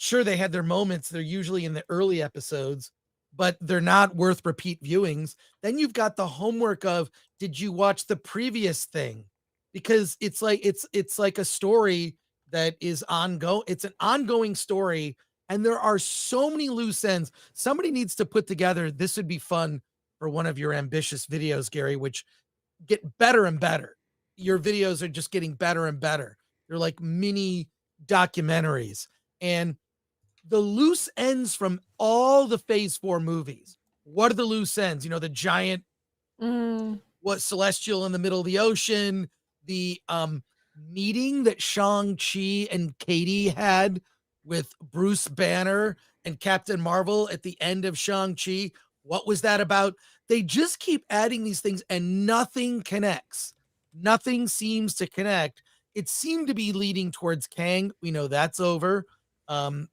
Sure, they had their moments. They're usually in the early episodes, but they're not worth repeat viewings. Then you've got the homework of, did you watch the previous thing? Because it's like a story that is ongoing. It's an ongoing story. And there are so many loose ends. Somebody needs to put together, this would be fun for one of your ambitious videos, Gary, which get better and better. Your videos are just getting better and better. They're like mini documentaries. And the loose ends from all the Phase 4 movies. What are the loose ends? The giant, celestial in the middle of the ocean, the meeting that Shang-Chi and Katie had with Bruce Banner and Captain Marvel at the end of Shang-Chi. What was that about? They just keep adding these things and nothing connects. Nothing seems to connect. It seemed to be leading towards Kang. We know that's over. The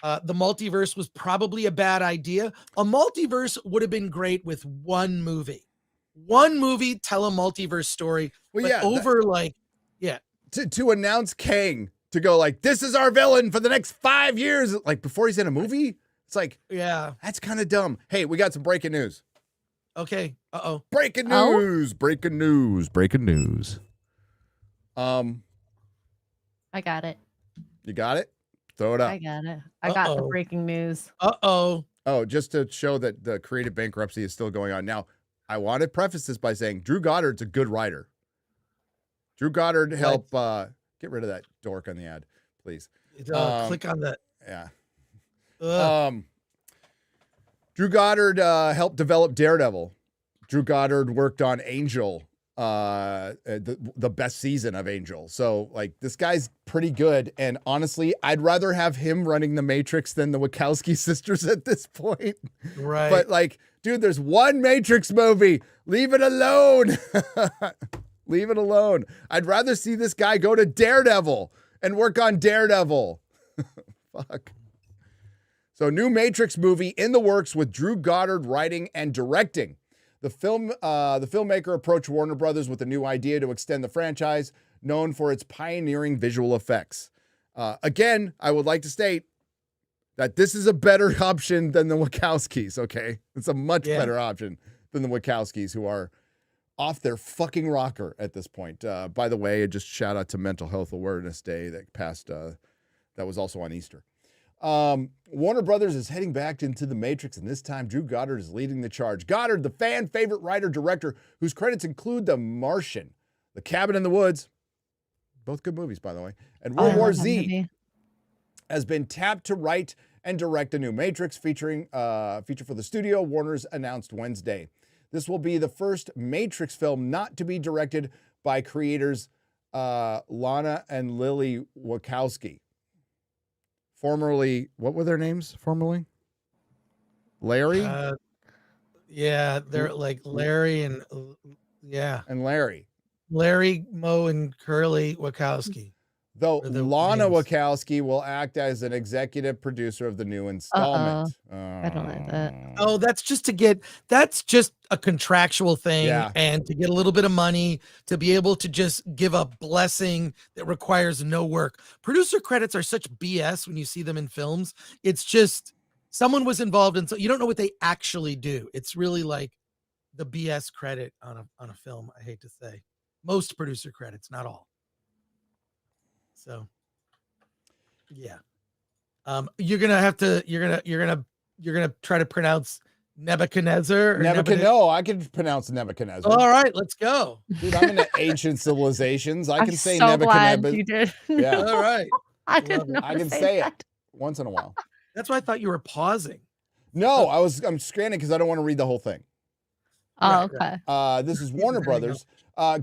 multiverse was probably a bad idea. A multiverse would have been great with one movie. One movie, tell a multiverse story. To announce Kang, to go like, this is our villain for the next 5 years, like before he's in a movie. It's like, that's kind of dumb. Hey, we got some breaking news. Okay. Breaking news. Breaking news. I got it. You got it? Throw it up. I got it. I got the breaking news. Oh, just to show that the creative bankruptcy is still going on. Now, I want to preface this by saying Drew Goddard's a good writer. Drew Goddard helped get rid of that dork on the ad, please. Click on that. Yeah. Drew Goddard helped develop Daredevil. Drew Goddard worked on Angel, the best season of Angel. So, like, this guy's pretty good. And honestly, I'd rather have him running The Matrix than the Wachowski sisters at this point. Right. But, like, dude, there's one Matrix movie. Leave it alone. Leave it alone. I'd rather see this guy go to Daredevil and work on Daredevil. Fuck. So, new Matrix movie in the works with Drew Goddard writing and directing. The filmmaker approached Warner Brothers with a new idea to extend the franchise, known for its pioneering visual effects. Again, I would like to state that this is a better option than the Wachowskis, okay? It's a much better option than the Wachowskis, who are off their fucking rocker at this point. By the way, just shout out to Mental Health Awareness Day that passed, that was also on Easter. Warner Brothers is heading back into the Matrix, and this time Drew Goddard is leading the charge. Goddard, the fan favorite writer-director, whose credits include The Martian, The Cabin in the Woods, both good movies, by the way, and World War Z, has been tapped to write and direct a new Matrix feature for the studio, Warner's announced Wednesday. This will be the first Matrix film not to be directed by creators Lana and Lily Wachowski. Formerly, what were their names formerly? Larry? Yeah, they're like Larry and And Larry. Larry, Moe, and Curly Wachowski. Though Are the Lana names. Wachowski will act as an executive producer of the new installment. I don't like that. Oh, that's just a contractual thing, Yeah. and to get a little bit of money to be able to just give a blessing that requires no work. Producer credits are such BS when you see them in films. It's just someone was involved in, so you don't know what they actually do. It's really like the BS credit on a film. I hate to say, most producer credits, not all. So, yeah. You're gonna try to pronounce Nebuchadnezzar or No, I can pronounce Nebuchadnezzar. All right, let's go. Dude, I'm into ancient civilizations. I I'm can say so glad Nebuchadnezzar. you did. Yeah. All right. I didn't know I to can say that. it once in a while. That's why I thought you were pausing. No, I'm scanning because I don't want to read the whole thing. Oh, Right, okay. This is Warner Brothers.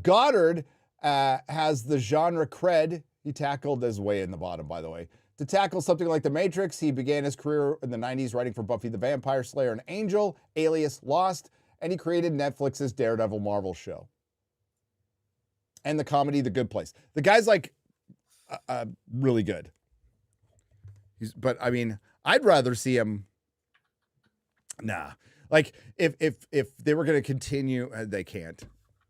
Goddard has the genre cred. He tackled as way in the bottom, by the way. To tackle something like The Matrix, he began his career in the 90s writing for Buffy the Vampire Slayer and Angel, Alias, Lost, and he created Netflix's Daredevil Marvel show. And the comedy The Good Place. The guy's like really good. But I mean, I'd rather see him. Nah. Like if they were going to continue, they can't.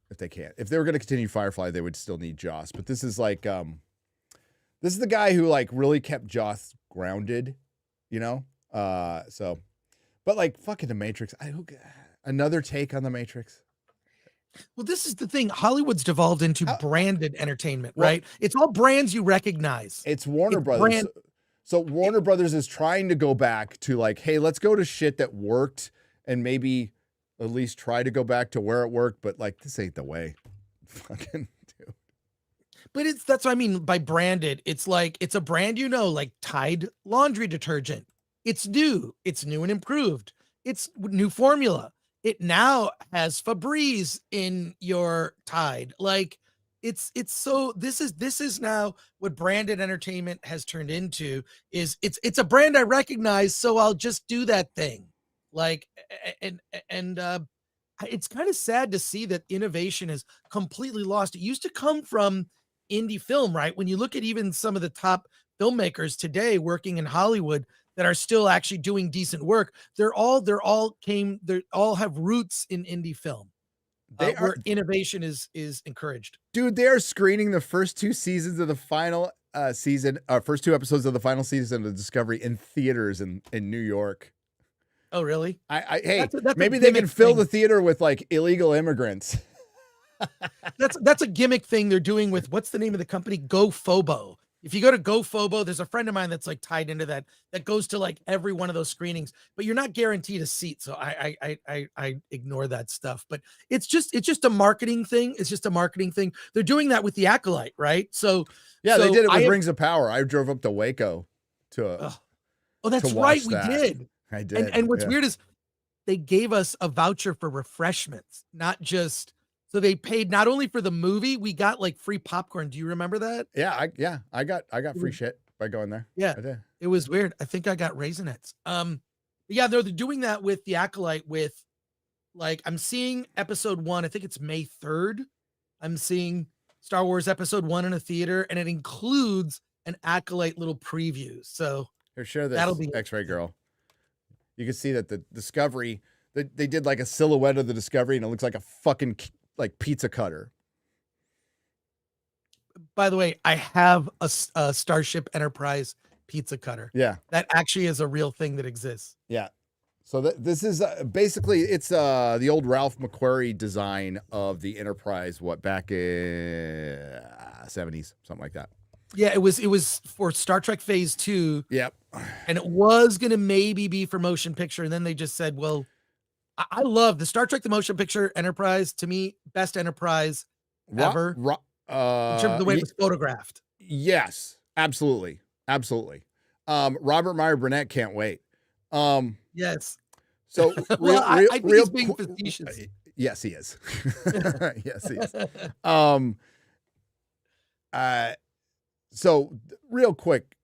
If they were going to continue Firefly, they would still need Joss. But this is like this is the guy who like really kept Joss grounded, you know? So but like fucking The Matrix. Another take on The Matrix. Well, this is the thing. Hollywood's devolved into branded entertainment, right? It's all brands you recognize. It's Warner Brothers. So Warner Brothers is trying to go back to like, hey, let's go to shit that worked and maybe at least try to go back to where it worked. But like, this ain't the way. Fucking dude. But that's what I mean by branded. It's like, it's a brand, like Tide laundry detergent. It's new and improved. It's new formula. It now has Febreze in your Tide. Like it's so this is now what branded entertainment has turned into. Is it's a brand I recognize, so I'll just do that thing. Like and it's kind of sad to see that innovation is completely lost. It used to come from indie film, right? When you look at even some of the top filmmakers today working in Hollywood that are still actually doing decent work, they all have roots in indie film. Where innovation is encouraged. Dude, they are screening the first two seasons of the final first two episodes of the final season of Discovery in theaters in New York. Oh, really? Hey, maybe they can fill the theater with like illegal immigrants. That's a gimmick thing they're doing with, what's the name of the company? GoFobo. If you go to GoFobo, there's a friend of mine that's like tied into that goes to like every one of those screenings, but you're not guaranteed a seat. So I ignore that stuff, but it's just a marketing thing. It's just a marketing thing. They're doing that with The Acolyte, right? So yeah, they did it with Rings of Power. I drove up to Waco oh, that's right. We did. I did. And what's weird is they gave us a voucher for refreshments, not just, so they paid not only for the movie, we got like free popcorn. Do you remember that? Yeah, I got free shit by going there. Yeah, I did. It was weird. I think I got Raisinets. Yeah, they're doing that with The Acolyte. With like, I'm seeing episode 1. I think it's May 3rd. I'm seeing Star Wars episode 1 in a theater, and it includes an Acolyte little preview. So here, share this. That'll be X-Ray Girl. You can see that the Discovery, they did like a silhouette of the Discovery, and it looks like a fucking like pizza cutter. By the way, I have a Starship Enterprise pizza cutter. Yeah, that actually is a real thing that exists. Yeah, so this is basically it's the old Ralph McQuarrie design of the Enterprise. What, back in 70s, something like that. Yeah, it was for Star Trek Phase 2. Yep, and it was gonna maybe be for motion picture, and then they just said, well, I love the Star Trek the Motion Picture Enterprise. To me, best Enterprise ever. In terms of the way it was photographed. Yes, absolutely. Robert Meyer Burnett can't wait. Yes. So I think he's being facetious. Yes, he is. Yes, he is. So real quick,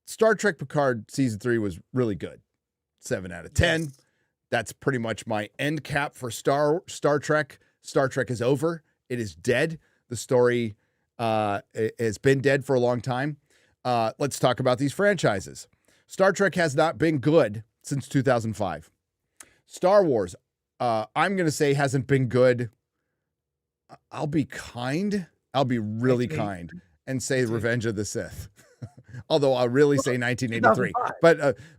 Star Trek Picard season 3 was really good. 7 out of 10. Yes. That's pretty much my end cap for Star Trek. Star Trek is over. It is dead. The story has been dead for a long time. Let's talk about these franchises. Star Trek has not been good since 2005. Star Wars, I'm going to say hasn't been good. I'll be kind. I'll be really kind and say Revenge of the Sith. Although I'll really say 1983.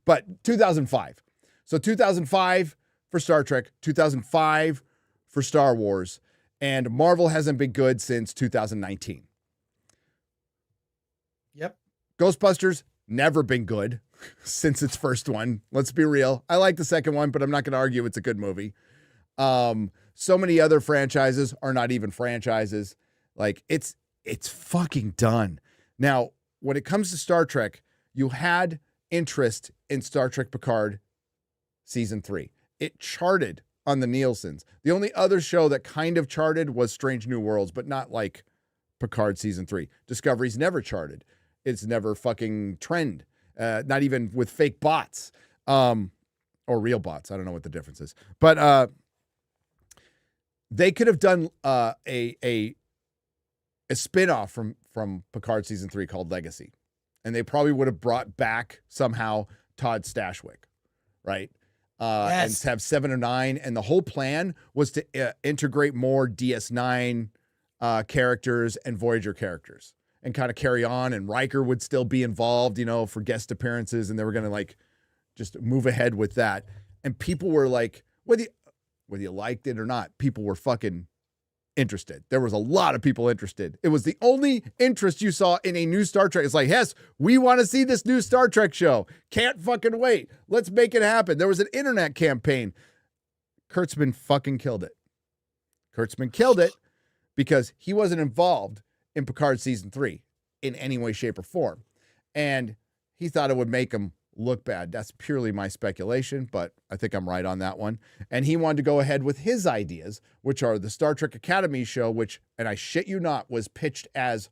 But 2005. So 2005 for Star Trek, 2005 for Star Wars, and Marvel hasn't been good since 2019. Yep. Ghostbusters, never been good since its first one. Let's be real. I like the second one, but I'm not going to argue it's a good movie. So many other franchises are not even franchises. Like it's fucking done. Now, when it comes to Star Trek, you had interest in Star Trek Picard season 3. It charted on the Nielsen's. The only other show that kind of charted was Strange New Worlds, but not like Picard season 3. Discovery's never charted. It's never fucking trend. Not even with fake bots, or real bots. I don't know what the difference is, but they could have done a spinoff from Picard season 3 called Legacy, and they probably would have brought back somehow Todd Stashwick, right? And have 7 or 9, and the whole plan was to integrate more DS9 characters and Voyager characters, and kind of carry on. And Riker would still be involved, for guest appearances, and they were going to like just move ahead with that. And people were like, whether you liked it or not, people were fucking interested. There was a lot of people interested. It was the only interest you saw in a new Star Trek. It's like, yes, we want to see this new Star Trek show. Can't fucking wait. Let's make it happen. There was an internet campaign. Kurtzman fucking killed it. Kurtzman killed it because he wasn't involved in Picard season 3 in any way, shape, or form. And he thought it would make him look bad. That's purely my speculation, but I think I'm right on that one. And he wanted to go ahead with his ideas, which are the Star Trek Academy show, which, and I shit you not, was pitched as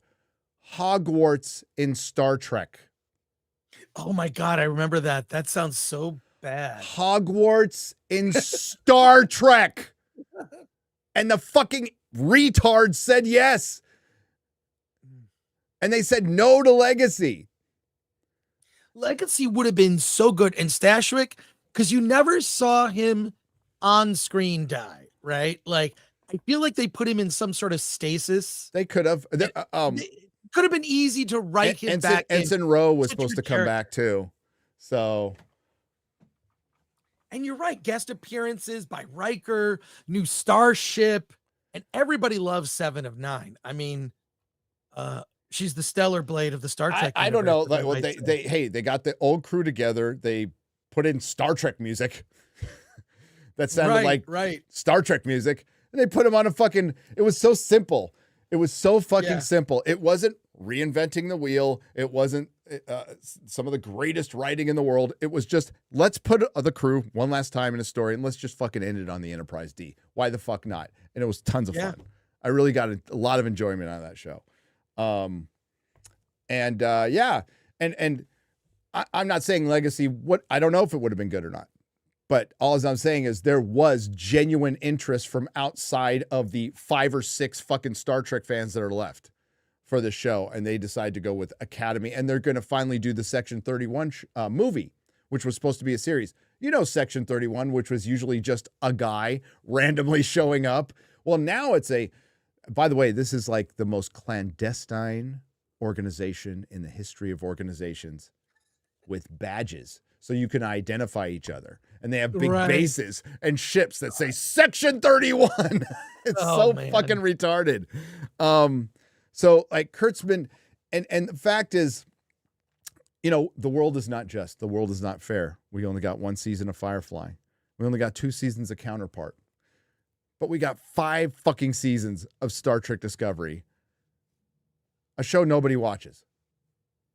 Hogwarts in Star Trek. Oh my God, I remember that. That sounds so bad. Hogwarts in Star Trek. And the fucking retards said yes. And they said no to Legacy. Legacy would have been so good. And Stashwick, because you never saw him on screen die, right? Like, I feel like they put him in some sort of stasis. They could have. It could have been easy to write him back. Ensign Rowe was supposed to come back too. So. And you're right. Guest appearances by Riker, new starship, and everybody loves 7 of 9. I mean, she's the stellar blade of the Star Trek. I don't know. Like, well, they got the old crew together. They put in Star Trek music that sounded like Star Trek music, and they put him on a fucking. It was so simple. It was so fucking simple. It wasn't reinventing the wheel. It wasn't some of the greatest writing in the world. It was just, let's put the crew one last time in a story, and let's just fucking end it on the Enterprise D. Why the fuck not? And it was tons of fun. I really got a lot of enjoyment out of that show. And I'm not saying Legacy, I don't know if it would have been good or not, but all I'm saying is there was genuine interest from outside of the 5 or 6 fucking Star Trek fans that are left for the show. And they decide to go with Academy, and they're going to finally do the Section 31 movie, which was supposed to be a series. Section 31, which was usually just a guy randomly showing up. Well, now it's by the way, this is like the most clandestine organization in the history of organizations with badges so you can identify each other. And they have big bases and ships that say Section 31. It's fucking retarded. So like Kurtzman, and the fact is, the world is not just, the world is not fair. We only got 1 season of Firefly. We only got 2 seasons of Counterpart. But we got 5 fucking seasons of Star Trek Discovery. A show nobody watches.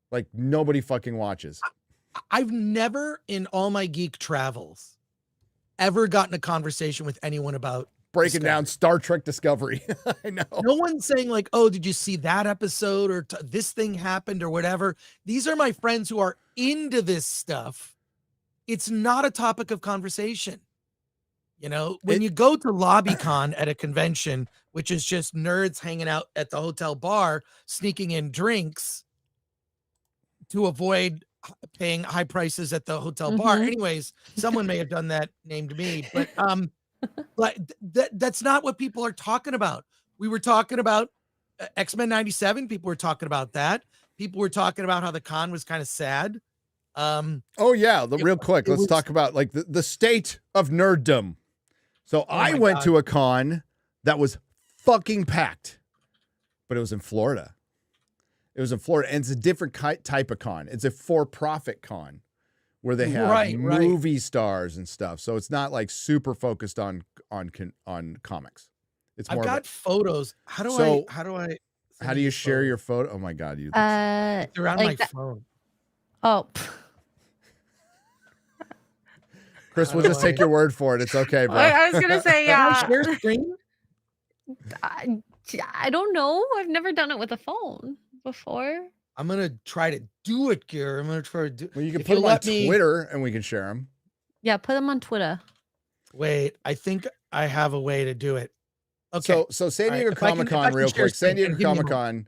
Like, nobody fucking watches. I've never, in all my geek travels, ever gotten a conversation with anyone about breaking down Star Trek Discovery. I know. No one's saying like, oh, did you see that episode, or this thing happened, or whatever. These are my friends who are into this stuff it's not a topic of conversation. You know, when you go to LobbyCon at a convention, which is just nerds hanging out at the hotel bar, sneaking in drinks to avoid paying high prices at the hotel bar. Anyways, someone may have done that named me, but that's not what people are talking about. We were talking about X-Men 97. People were talking about that. People were talking about how the con was kind of sad. Oh yeah, real quick, let's talk about like the state of nerddom. So I went to a con that was fucking packed, but it was in Florida. It was in Florida, and it's a different type of con. It's a for-profit con where they have movie stars and stuff. So it's not like super focused on comics. It's more. I've got photos. How do you share your photo? Oh my god, it's around like my phone. Oh. Chris, we'll just take your word for it. It's okay, bro. I was gonna say, yeah. Share screen? I don't know. I've never done it with a phone before. I'm gonna try to do it, Gear. I'm gonna try to do. Well, you can put them on Twitter, and we can share them. Yeah, put them on Twitter. Wait, I think I have a way to do it. Okay. So San Diego Comic-Con, real quick. San Diego Comic-Con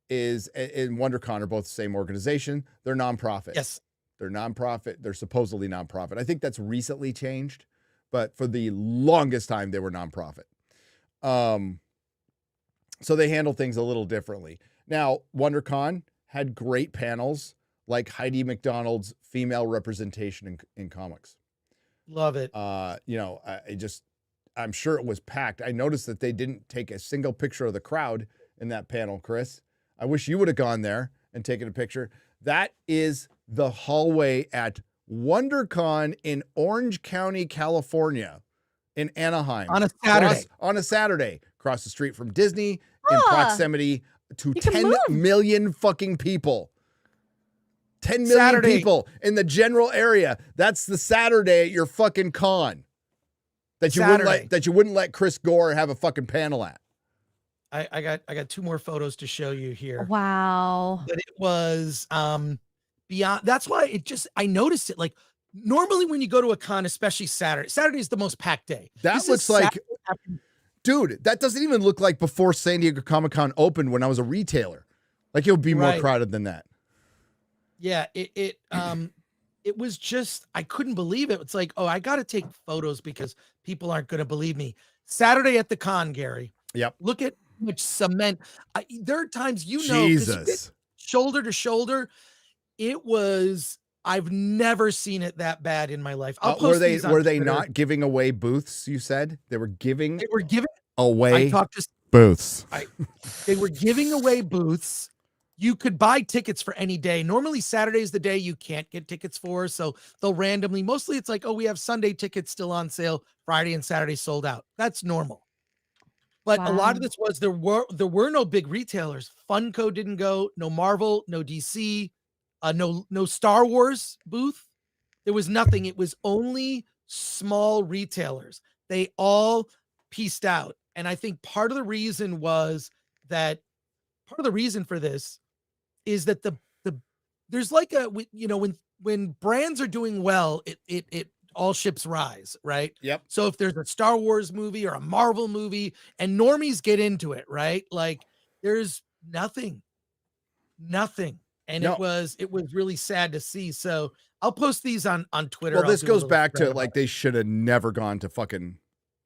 is and WonderCon are both the same organization. They're nonprofit. Yes. They're nonprofit. They're supposedly nonprofit. I think that's recently changed, but for the longest time they were nonprofit. So they handle things a little differently. Now, WonderCon had great panels like Heidi McDonald's female representation in comics. Love it. I'm sure it was packed. I noticed that they didn't take a single picture of the crowd in that panel, Chris. I wish you would have gone there and taken a picture. That is the hallway at WonderCon in Orange County, California, in Anaheim. On a Saturday. On a Saturday. Across the street from Disney, in proximity to 10 million fucking people. 10 million people in the general area. That's the Saturday at your fucking con. That you wouldn't let Chris Gore have a fucking panel at. I got two more photos to show you here. Wow. But it was beyond. That's why I noticed it. Like normally when you go to a con, especially Saturday is the most packed day. That looks like, dude, that doesn't even look like before San Diego Comic-Con opened when I was a retailer. Like it would be more crowded than that. Yeah, it was just, I couldn't believe it. It's like, oh, I got to take photos because people aren't going to believe me. Saturday at the con, Gary. Yep. Look at how much cement. There are times, Jesus. Shoulder to shoulder. It was, I've never seen it that bad in my life. I'll post these on Were they Twitter. not giving away booths, you said? They were giving away booths. They were giving away booths. You could buy tickets for any day. Normally Saturday is the day you can't get tickets for. So they'll randomly, mostly it's like, oh, we have Sunday tickets still on sale. Friday and Saturday sold out. That's normal. But a lot of this was, there were no big retailers. Funko didn't go, no Marvel, no DC, no Star Wars booth. There was nothing. It was only small retailers. They all pieced out. And I think part of the reason for this is that there's like when brands are doing well, it all ships rise, right? Yep. So if there's a Star Wars movie or a Marvel movie and normies get into it, right? Like there's nothing. And it was really sad to see. So I'll post these on Twitter. Well, this goes back to like they should have never gone to fucking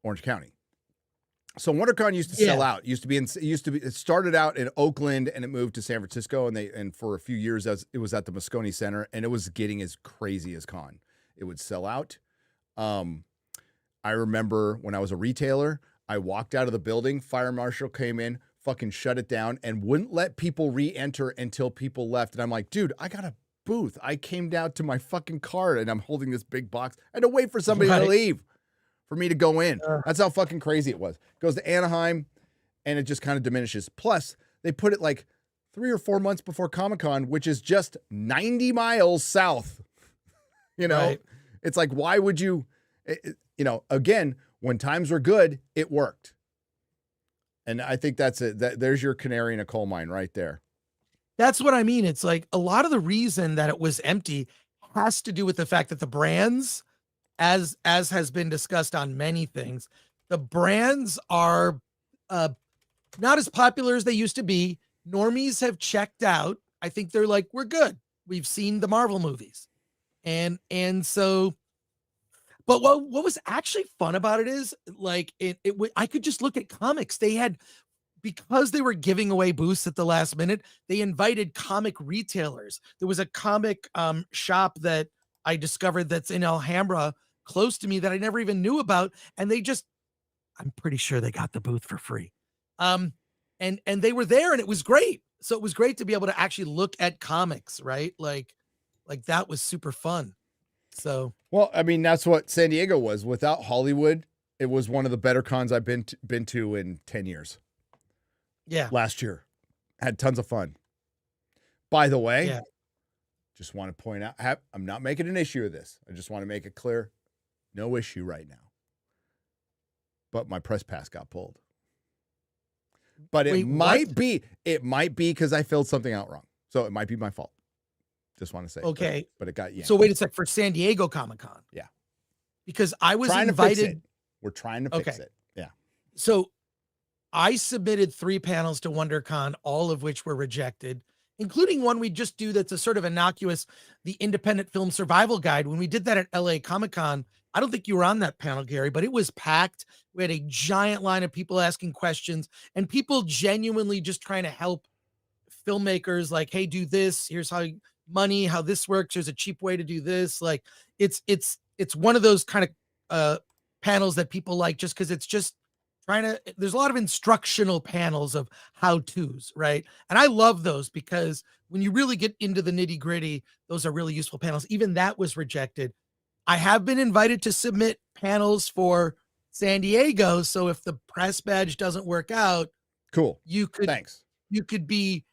Orange County. So WonderCon used to sell out. It started out in Oakland and it moved to San Francisco, and for a few years it was at the Moscone Center, and it was getting as crazy as con. It would sell out. I remember when I was a retailer, I walked out of the building, fire marshal came in, fucking shut it down, and wouldn't let people re-enter until people left. And I'm like, dude, I got a booth. I came down to my fucking car and I'm holding this big box. I had to wait for somebody to leave for me to go in. That's how fucking crazy it was. Goes to Anaheim and it just kind of diminishes. Plus, they put it like 3 or 4 months before Comic-Con, which is just 90 miles south. It's like, why would you, again, when times were good, it worked. And I think that's it. There's your canary in a coal mine right there. That's what I mean. It's like a lot of the reason that it was empty has to do with the fact that the brands, as has been discussed on many things, the brands are not as popular as they used to be. Normies have checked out. I think they're like, we're good. We've seen the Marvel movies. And so, but what was actually fun about it is like, I could just look at comics. They had, because they were giving away booths at the last minute, they invited comic retailers. There was a comic shop that I discovered that's in Alhambra close to me that I never even knew about. And I'm pretty sure they got the booth for free. And they were there and it was great. So it was great to be able to actually look at comics, right? Like that was super fun. So, well, I mean, that's what San Diego was. Without Hollywood, it was one of the better cons I've been to in 10 years. Yeah. Last year. Had tons of fun. By the way, just want to point out, I'm not making an issue of this. I just want to make it clear. No issue right now. But my press pass got pulled. But it might be because I filled something out wrong. So it might be my fault. Just want to say. Okay. But it got yanked. So wait a sec, for San Diego Comic-Con. Yeah. Because I was invited. invited. To fix it. We're trying to fix it. Yeah. So I submitted 3 panels to WonderCon, all of which were rejected, including one we just do that's a sort of innocuous, the Independent Film Survival Guide. When we did that at LA Comic-Con, I don't think you were on that panel, Gary, but it was packed. We had a giant line of people asking questions and people genuinely just trying to help filmmakers, like, hey, do this. Here's how this works. There's a cheap way to do this. Like it's one of those kind of panels that people like, just because it's just there's a lot of instructional panels of how-tos, right? And I love those because when you really get into the nitty-gritty, those are really useful panels. Even that was rejected. I have been invited to submit panels for San Diego. So if the press badge doesn't work out, cool. You could be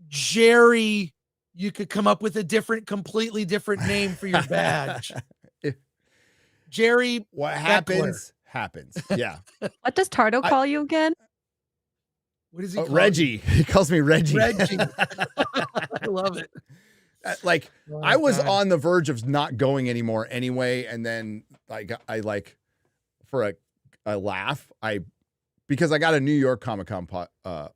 Jerry. You could come up with a completely different name for your badge. Jerry. What happens? Yeah. What does Tardo call you again? What does he call Reggie. You? He calls me Reggie. Reggie. I love it. I was on the verge of not going anymore anyway. And then for a laugh, because I got a New York Comic-Con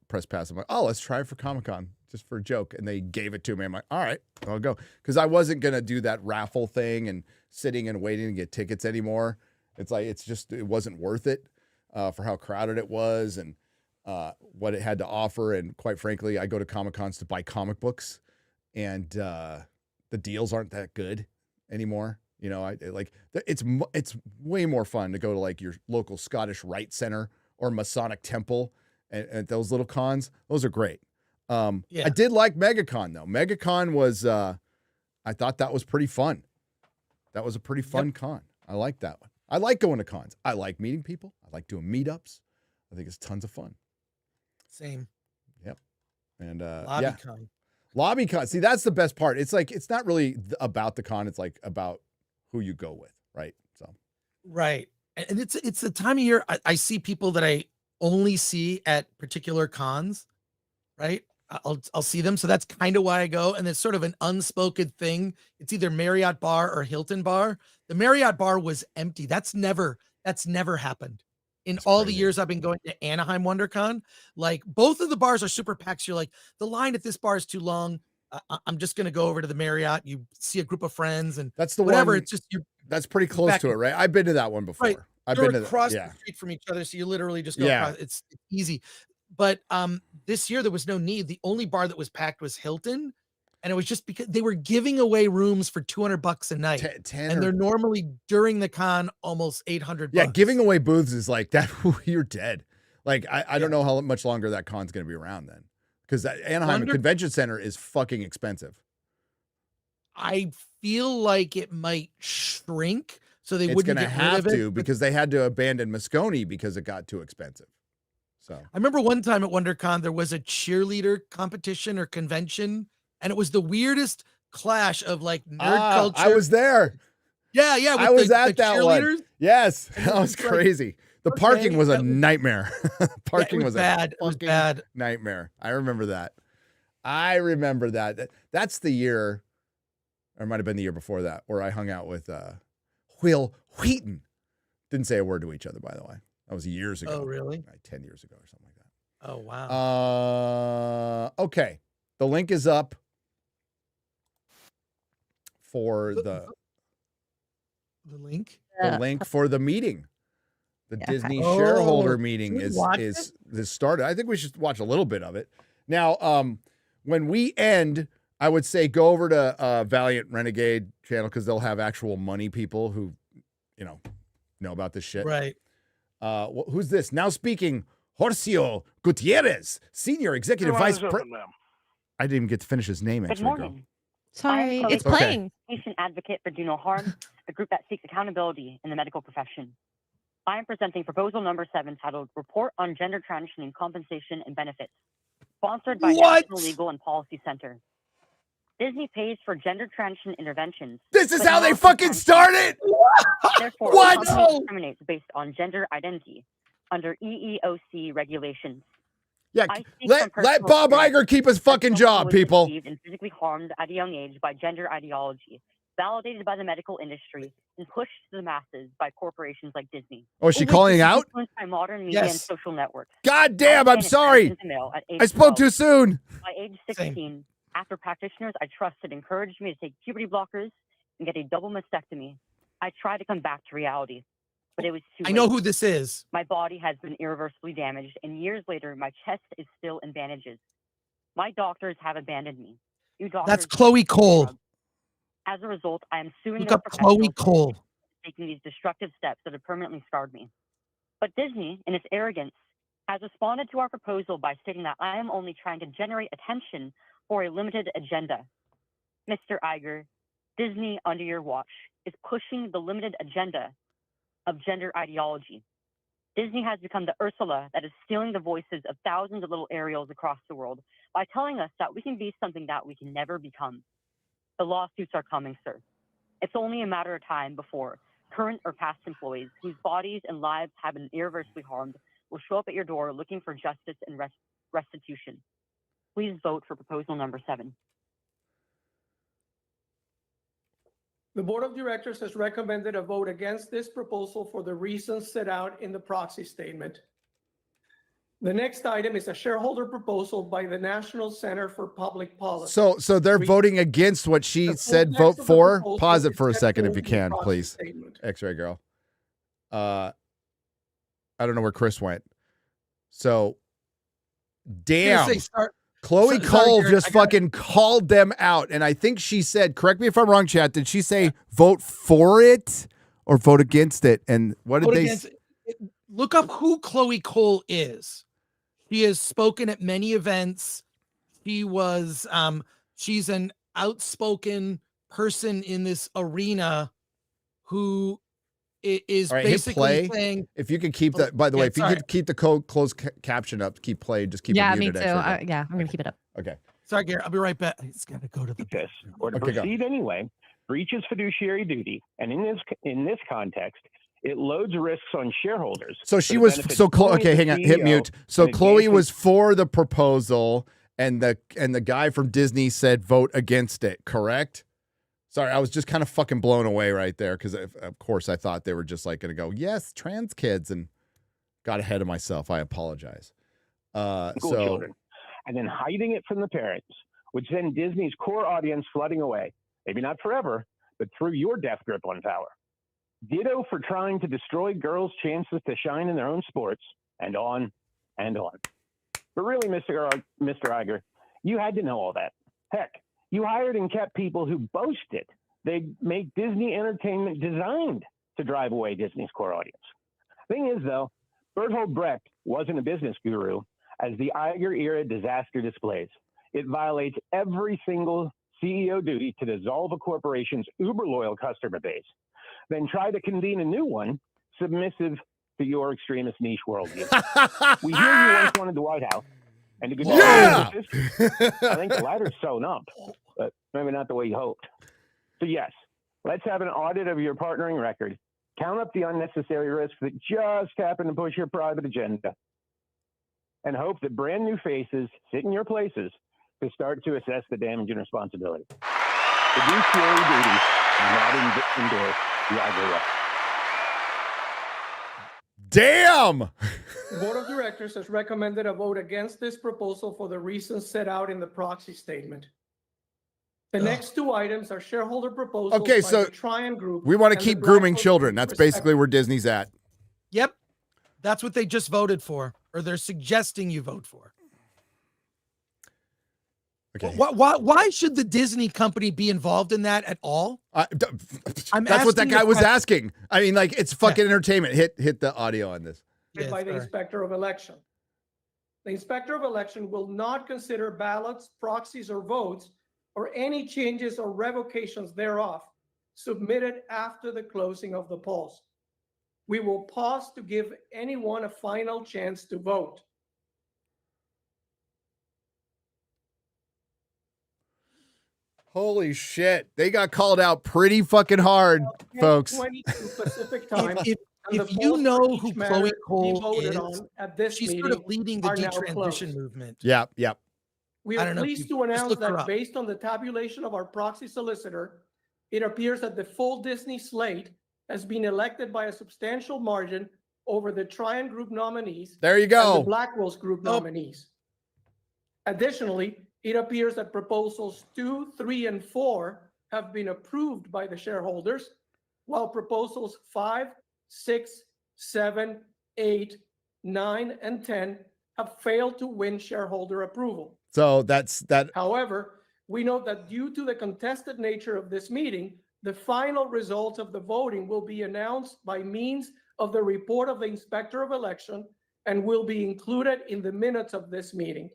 press pass. I'm like, oh, let's try it for Comic-Con just for a joke. And they gave it to me. I'm like, all right, I'll go. Because I wasn't going to do that raffle thing and sitting and waiting to get tickets anymore. It's like, it wasn't worth it for how crowded it was and what it had to offer. And quite frankly, I go to Comic-Cons to buy comic books and the deals aren't that good anymore. You know, it's way more fun to go to like your local Scottish Rite Center or Masonic Temple and those little cons. Those are great. I did like MegaCon though. MegaCon was, I thought that was pretty fun. That was a pretty fun con. I like that one. I like going to cons. I like meeting people. I like doing meetups. I think it's tons of fun. Same. Yep. And LobbyCon. LobbyCon. See, that's the best part. It's like, it's not really about the con. It's like about who you go with. Right. So. Right. And it's the time of year I see people that I only see at particular cons. Right. I'll see them. So that's kind of why I go. And it's sort of an unspoken thing. It's either Marriott Bar or Hilton Bar. The Marriott Bar was empty. That's never happened in all the years I've been going to Anaheim WonderCon. Like both of the bars are super packed. So you're like, the line at this bar is too long. I'm just going to go over to the Marriott. You see a group of friends and that's the whatever. one. It's just, that's pretty close to it, right? I've been to that one before. Right. I've You're been to across the street from each other. So you literally just go across. It's easy. But this year there was no need. The only bar that was packed was Hilton. And it was just because they were giving away rooms for $200 a night. And they're normally during the con almost $800. Yeah, giving away booths is like that. You're dead. Like, I don't know how much longer that con's going to be around then. Because Anaheim Convention Center is fucking expensive. I feel like it might shrink. So they wouldn't get rid of it, because they had to abandon Moscone because it got too expensive. So I remember one time at WonderCon, there was a cheerleader competition or convention, and it was the weirdest clash of like nerd culture. I was there. Yeah. I was at that one. Yes. That was crazy. The parking was a nightmare. Parking was bad. It was bad. Nightmare. I remember that. That's the year. Or it might have been the year before that, where I hung out with Will Wheaton. Didn't say a word to each other, by the way. That was years ago. Oh, really? Like 10 years ago or something like that. Oh, wow. Okay. The link is up for the link? The link for the meeting. The Disney Oh, shareholder meeting should we is watch this started. I think we should watch a little bit of it. Now, when we end, I would say go over to Valiant Renegade channel because they'll have actual money people who, know about this shit. Right. Who's this? Now speaking, Horacio Gutierrez, Senior Executive Vice President. I didn't even get to finish his name, actually. Good morning. Girl. Sorry, it's okay. playing. Patient advocate for Do No Harm, a group that seeks accountability in the medical profession. I am presenting proposal number 7 titled Report on Gender Transitioning Compensation and Benefits, sponsored by National Legal and Policy Center. Disney pays for gender transition interventions. This is how they fucking started? Therefore, what? the company discriminates based on gender identity under EEOC regulations. Yeah, let Bob Iger keep his fucking job, people. And physically harmed at a young age by gender ideology, validated by the medical industry, and pushed to the masses by corporations like Disney. Oh, is she calling out? Influenced by modern media and social networks. God damn, I'm sorry. I spoke too soon. By age 16, after practitioners I trusted encouraged me to take puberty blockers and get a double mastectomy, I tried to come back to reality. But it was too late. I know who this is. My body has been irreversibly damaged, and years later, my chest is still in bandages. My doctors have abandoned me. You doctors. That's Chloe Cole. As a result, I am suing. Look up Chloe Cole. Taking these destructive steps that have permanently scarred me. But Disney, in its arrogance, has responded to our proposal by stating that I am only trying to generate attention for a limited agenda. Mr. Iger, Disney, under your watch, is pushing the limited agenda of gender ideology. Disney has become the Ursula that is stealing the voices of thousands of little Ariels across the world by telling us that we can be something that we can never become. The lawsuits are coming, sir. It's only a matter of time before current or past employees whose bodies and lives have been irreversibly harmed will show up at your door looking for justice and restitution. Please vote for proposal number 7. The Board of Directors has recommended a vote against this proposal for the reasons set out in the proxy statement. The next item is a shareholder proposal by the National Center for Public Policy. So they're voting against what she said vote for? Pause it for a second if you can, please. X-ray girl. I don't know where Chris went. So, damn. Chloe Cole just fucking called them out. And I think she said, correct me if I'm wrong, chat, did she say vote for it or vote against it? And what did they say? Look up who Chloe Cole is. She has spoken at many events. She was, she's an outspoken person in this arena who is basically saying, if you could keep that, by the way, if you could keep the closed caption up, keep play, just keep it muted. Me too. Yeah, I'm gonna keep it up. Okay. Sorry, Gary, I'll be right back. It's gotta go to the this or to proceed anyway, breaches fiduciary duty, and in this context, it loads risks on shareholders. So she was okay. Hang on, hit mute. So Chloe was for the proposal, and the guy from Disney said vote against it. Correct? Sorry, I was just kind of fucking blown away right there because, of course, I thought they were just like going to go, yes, trans kids, and got ahead of myself. I apologize. School children. And then hiding it from the parents, which send Disney's core audience flooding away. Maybe not forever, but through your death grip on power. Ditto for trying to destroy girls' chances to shine in their own sports, and on and on. But really, Mr. Iger, you had to know all that. Heck, you hired and kept people who boasted they'd make Disney entertainment designed to drive away Disney's core audience. Thing is, though, Bertolt Brecht wasn't a business guru, as the Iger-era disaster displays. It violates every single CEO duty to dissolve a corporation's uber-loyal customer base, then try to convene a new one submissive to your extremist niche worldview. We hear you once wanted the White House. And the good I think the ladder's sewn up, but maybe not the way you hoped. So yes, let's have an audit of your partnering record. Count up the unnecessary risks that just happen to push your private agenda. And hope that brand new faces sit in your places to start to assess the damage and responsibility. fiduciary duty do not endorse the Iger record. Damn! The board of directors has recommended a vote against this proposal for the reasons set out in the proxy statement. The next two items are shareholder proposals Okay, by so the Tryon Group. We want to and the keep grooming Blackwell children. Group, That's basically where Disney's at. Yep. That's what they just voted for, or they're suggesting you vote for. Okay. Why should the Disney company be involved in that at all? That's what that guy was asking. I mean, like, it's fucking entertainment. Hit the audio on this. by the Inspector of Election. The Inspector of Election will not consider ballots, proxies, or votes, or any changes or revocations thereof submitted after the closing of the polls. We will pause to give anyone a final chance to vote. Holy shit. They got called out pretty fucking hard, folks. 22 Pacific time. If you know who Chloe Cole is, at this she's meeting sort of leading the are now detransition closed. movement. Yep. We I are don't know if pleased you- to just announce look her that up. based on the tabulation of our proxy solicitor, it appears that the full Disney slate has been elected by a substantial margin over the Tryon Group nominees. There you And go. the Blackwell's Group nominees. Additionally, it appears that proposals 2, 3, and 4 have been approved by the shareholders, while proposals 5, 6, 7, 8, 9, and 10 have failed to win shareholder approval. So that's that. However, we note that due to the contested nature of this meeting, the final results of the voting will be announced by means of the report of the Inspector of Election and will be included in the minutes of this meeting.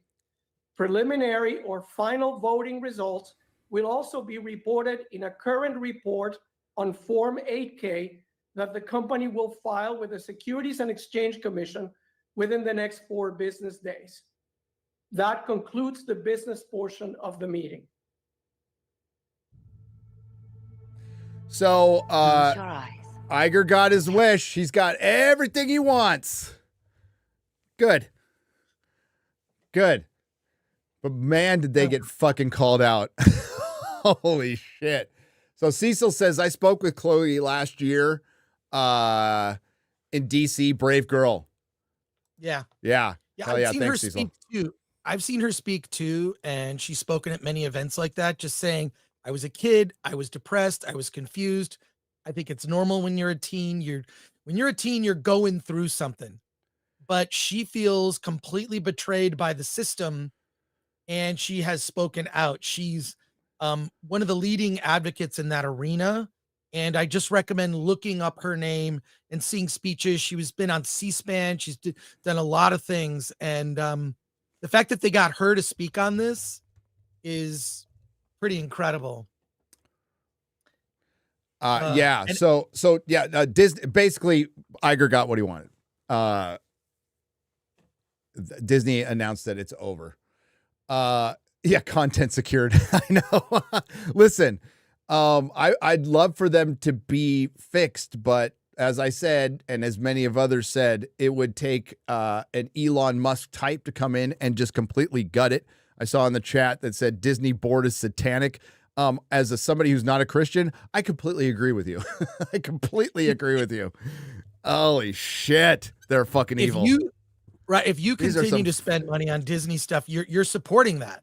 Preliminary or final voting results will also be reported in a current report on Form 8K that the company will file with the Securities and Exchange Commission within the next 4 business days. That concludes the business portion of the meeting. So Close your eyes. Iger got his wish. He's got everything he wants. Good. But man, did they get fucking called out. Holy shit. So Cecil says, I spoke with Chloe last year in DC. Brave girl. Yeah. Yeah. I've seen her Thanks, Cecil. speak too. I've seen her speak too, and she's spoken at many events like that, just saying, I was a kid, I was depressed, I was confused. I think it's normal when you're a teen. When you're a teen, you're going through something. But she feels completely betrayed by the system, and she has spoken out. She's one of the leading advocates in that arena, and I just recommend looking up her name and seeing speeches. She's been on C-SPAN. She's done a lot of things, and the fact that they got her to speak on this is pretty incredible. Disney, basically Iger got what he wanted. Disney announced that it's over. Content secured. I know. Listen, I'd love for them to be fixed, but as I said, and as many of others said, it would take an Elon Musk type to come in and just completely gut it. I saw in the chat that said Disney board is satanic. As somebody who's not a Christian, I completely agree with you. I completely agree with you. Holy shit. They're fucking evil. If you continue to spend money on Disney stuff, you're supporting that.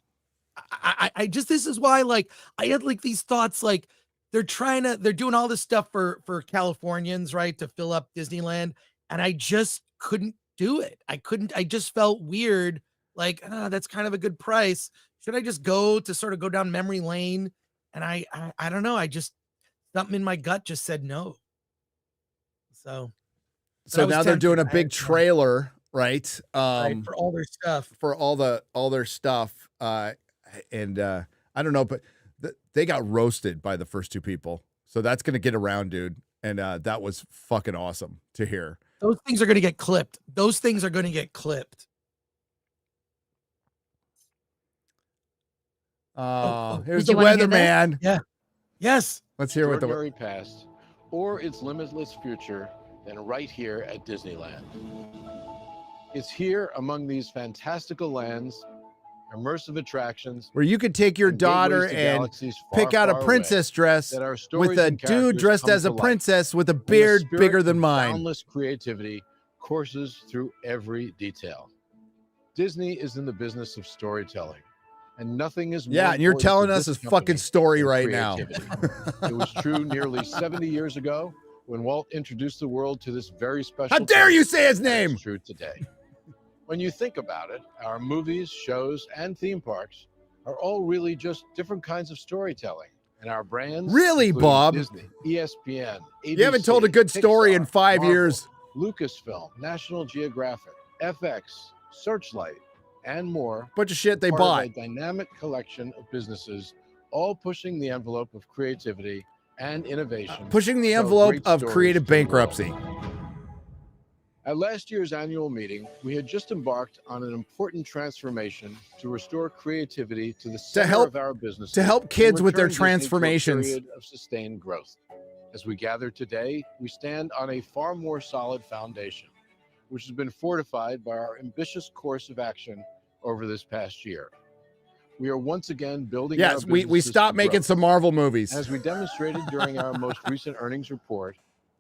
I just, this is why, like, I had like these thoughts, like they're doing all this stuff for Californians, right, to fill up Disneyland, and I just couldn't do it. I just felt weird, like, that's kind of a good price. Should I just go down memory lane? And I don't know. I just, something in my gut just said no. So now they're doing a big trailer, right? Right, for all their stuff. For all their stuff. And I don't know, but they got roasted by the first 2 people. So that's going to get around, dude. And that was fucking awesome to hear. Those things are going to get clipped. Here's the weatherman. Yeah. Yes. Let's hear what the extraordinary past or its limitless future than right here at Disneyland. It's here among these fantastical lands immersive attractions, where you could take your and daughter gateways to and galaxies far, pick out a far away, princess dress that our stories with a and dude characters dressed come as a to life. princess with a And the beard spirit bigger than of mine. boundless creativity courses through every detail. Disney is in the business of storytelling, and nothing is more Yeah, and you're important to telling us this a fucking company story than right now. creativity. It was true nearly 70 years ago when Walt introduced the world to this very special. How dare you place, say his and name? It's true today. When you think about it, our movies, shows, and theme parks are all really just different kinds of storytelling. And our brands, Really, including Bob? Disney, ESPN, ABC, You haven't told a good story in Pixar, 5 Marvel, years. Lucasfilm, National Geographic, FX, Searchlight, and more. Bunch of shit they part of bought. a dynamic collection of businesses, all pushing the envelope of creativity and innovation. Pushing the tell envelope great of stories creative to the world. bankruptcy. At last year's annual meeting, we had just embarked on an important transformation to restore creativity to the center of our business, to help kids with their transformations. Period of sustained growth. As we gather today, we stand on a far more solid foundation, which has been fortified by our ambitious course of action over this past year. We are once again building. Yes, our we stopped making some Marvel movies. As we demonstrated during our most recent earnings report,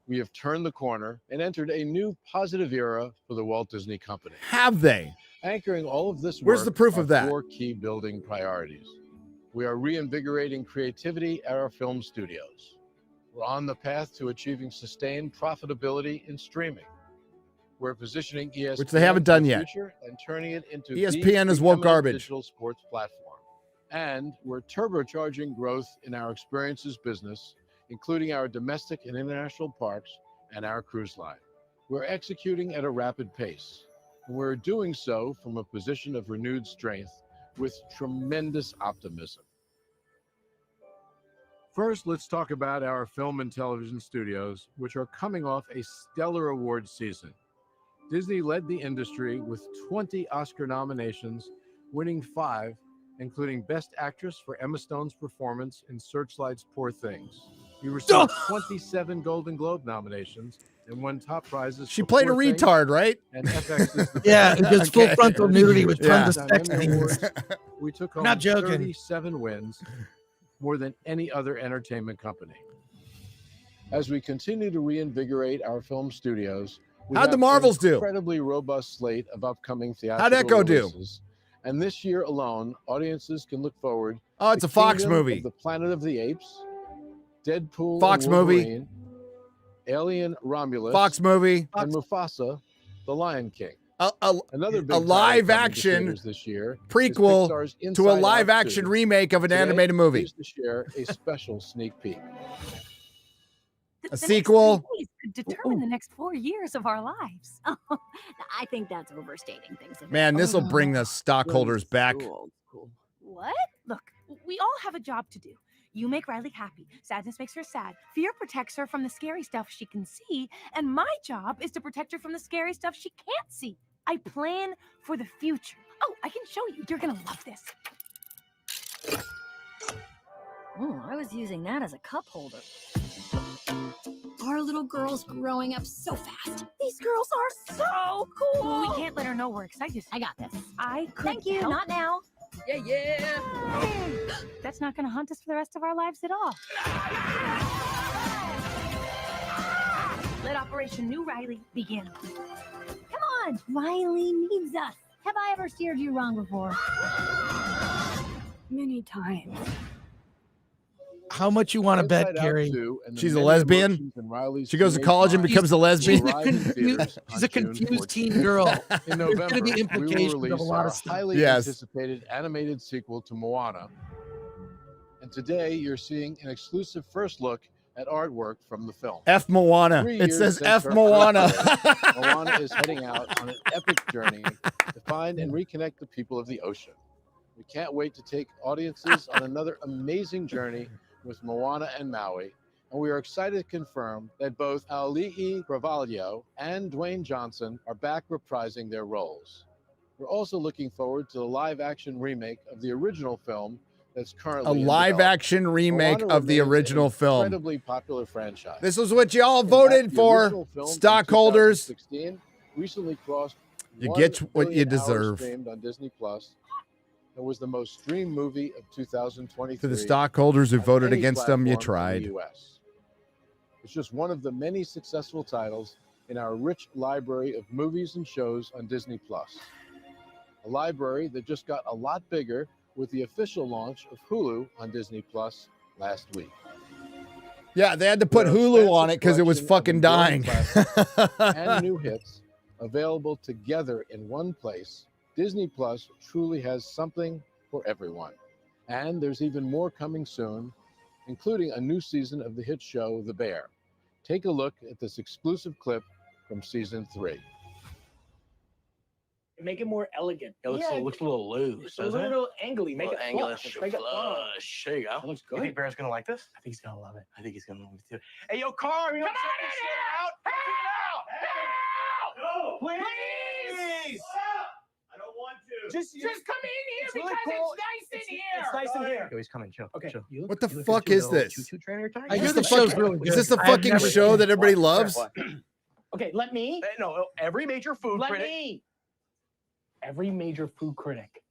we have turned the corner and entered a new positive era for the Walt Disney Company. Have they? Anchoring all of this work, Where's the proof are of that? 4 key building priorities. We are reinvigorating creativity at our film studios. We're on the path to achieving sustained profitability in streaming. We're positioning ESPN, Which they haven't done for the yet. future and turning it into ESPN the is woke preeminent garbage. digital sports platform. And we're turbocharging growth in our experiences business, including our domestic and international parks and our cruise line. We're executing at a rapid pace, and we're doing so from a position of renewed strength with tremendous optimism. First, let's talk about our film and television studios, which are coming off a stellar awards season. Disney led the industry with 20 Oscar nominations, winning 5, including Best Actress for Emma Stone's performance in Searchlight's Poor Things. He received 27 Golden Globe nominations and won top prizes. She for played a Poor Things retard, right? And FX's The Yeah, Best just full Okay. frontal nudity with Yeah. tons of sex Emmy scenes. Awards. We took home Not joking. 37 wins, more than any other entertainment company. As we continue to reinvigorate our film studios, we How'd the have Marvels an do? incredibly robust slate of upcoming theatrical How'd Echo do? releases. And this year alone, audiences can look forward Oh, it's to a Fox Kingdom movie. of the Planet of the Apes, Deadpool Fox and movie. Wolverine, Alien Romulus, Fox movie. and Mufasa, The Lion King. Another big A title live coming to action theaters this year is prequel Pixar's to a Inside live Out action 2. remake of an Today, animated I'm movie. pleased to share a special sneak peek. A sequel. Next 3 days could determine the next 4 years of our lives. I think that's overstating things. a bit. Man, this will bring the stockholders back. What? Look, we all have a job to do. You make Riley happy. Sadness makes her sad. Fear protects her from the scary stuff she can see. And my job is to protect her from the scary stuff she can't see. I plan for the future. Oh, I can show you. You're going to love this. Oh, I was using that as a cup holder. Our little girl's growing up so fast. These girls are so cool. Well, we can't let her know we're excited. I got this. I could Thank you, help. not now. Yeah. That's not going to haunt us for the rest of our lives at all. Let Operation New Riley begin. Come on, Riley needs us. Have I ever steered you wrong before? Many times. How much you want to bet, Inside Out Gary? 2 and the She's a many lesbian? emotions in Riley's She goes to teenage college and mind becomes a will lesbian? arrive in theaters She's on a June confused 14th. teen girl. In There's November, gonna be we will implications of a release lot our of stuff. highly Yes. anticipated animated sequel to Moana. And today, you're seeing an exclusive first look at artwork from the film. F Moana. 3 It years says since F her Moana. birth, Moana is heading out on an epic journey to find and reconnect the people of the ocean. We can't wait to take audiences on another amazing journey with Moana and Maui, and we are excited to confirm that both Ali'i Carvalho and Dwayne Johnson are back reprising their roles. We're also looking forward to the live-action remake of the original film that's currently A in live development. action remake Moana of the remains an original film. incredibly popular franchise. This was what y'all In voted fact, the for, original film from stockholders. 2016 recently crossed You 1 get what you billion hours deserve. streamed on Disney Plus. and was the most streamed movie of 2023. To the stockholders who on voted any against them, you platform in tried. the US. It's just one of the many successful titles in our rich library of movies and shows on Disney+. A library that just got a lot bigger with the official launch of Hulu on Disney+ last week. Yeah, they had to put With our Hulu on it expansive because it was collection of fucking enduring dying. classics and new hits available together in one place, Disney Plus truly has something for everyone. And there's even more coming soon, including a new season of the hit show The Bear. Take a look at this exclusive clip from season 3. Make it more elegant. It looks, looks a little loose, It's a doesn't it? little angly. Make it angular. flush. Make it flush. There you go. It looks You good. think Bear's gonna like this? I think he's gonna love it. I think he's gonna love it too. Hey, yo, Carm, you want to check this shit out? Help! Please! I don't want to. Just come in here It's because really cool. it's nice in here. It's nice in here. Yo, he's coming. Chill. Okay. Chill. What the fuck is this? I hear Is the this show's fucking- really Is good. this the I have fucking never show seen that it. everybody loves? Okay, let me. No, every major food Let critic. me. Every major food critic.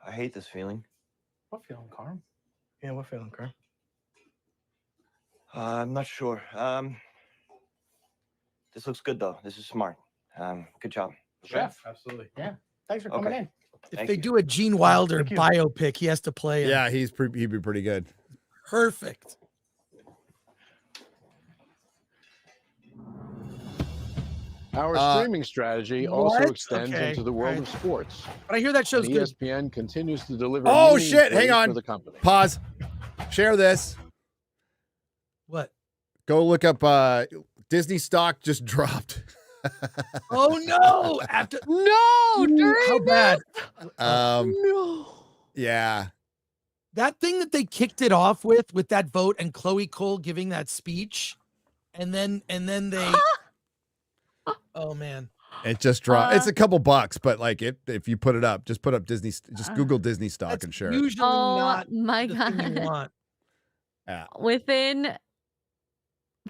I hate this feeling. What feeling, Carm? Yeah, what feeling, Carm? I'm not sure. This looks good though. This is smart. Good job. Chef. Absolutely. Yeah. Thanks for coming Okay. in. If they do a Gene Wilder Thank you. biopic, he has to play it. Yeah, he'd be pretty good. Perfect. Our streaming strategy also what? extends Okay, into the world alright. of sports. But I hear that show's And good. ESPN continues to deliver. Oh shit! meaningfully Hang on. for the company. Pause. Share this. What? Go look up. Disney stock just dropped. Oh no! After No, during how bad? No. Yeah. That thing that they kicked it off with that vote and Chloe Cole giving that speech, and then they. Oh man. It just dropped. It's a couple bucks, but like if you put it up, just put up Disney. Just Google Disney stock That's and share it. usually Oh not my the thing you God. want. Yeah. Within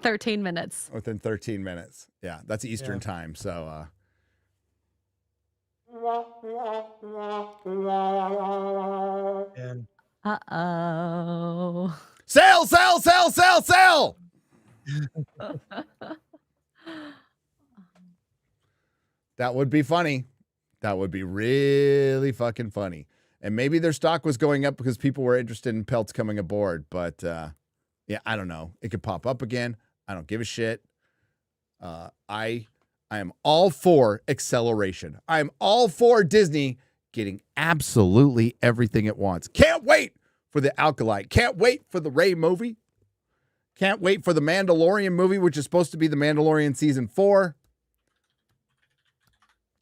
13 minutes. Within 13 minutes. Yeah, that's Eastern Yeah. time. So And Uh-oh. sell, sell, sell, sell, sell. That would be funny. That would be really fucking funny. And maybe their stock was going up because people were interested in Peltz coming aboard. But yeah, I don't know. It could pop up again. I don't give a shit. I am all for acceleration. I'm all for Disney getting absolutely everything it wants. Can't wait for the Alkalite. Can't wait for the Rey movie. Can't wait for the Mandalorian movie, which is supposed to be the Mandalorian season 4.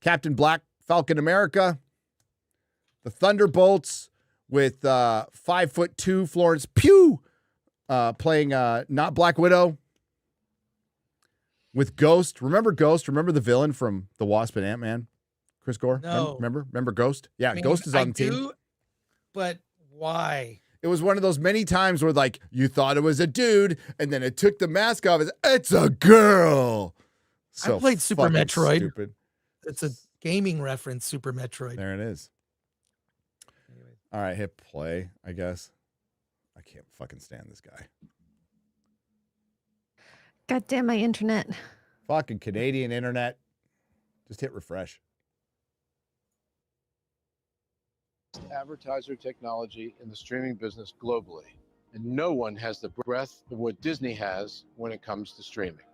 Captain Black, Falcon America. The Thunderbolts with 5'2" Florence Pugh playing not Black Widow. With Ghost. Remember Ghost? Remember the villain from The Wasp and Ant-Man? Chris Gore? No. Remember Ghost? Yeah, I mean, Ghost is on I the team. do, but why? It was one of those many times where like you thought it was a dude and then it took the mask off. It's a girl. So I played Super fucking Metroid. Stupid. It's a gaming reference, Super Metroid. There it is. All right, hit play, I guess. I can't fucking stand this guy. God damn my internet. Fucking Canadian internet. Just hit refresh. Advertiser technology in the streaming business globally, and no one has the breadth of what Disney has when it comes to streaming.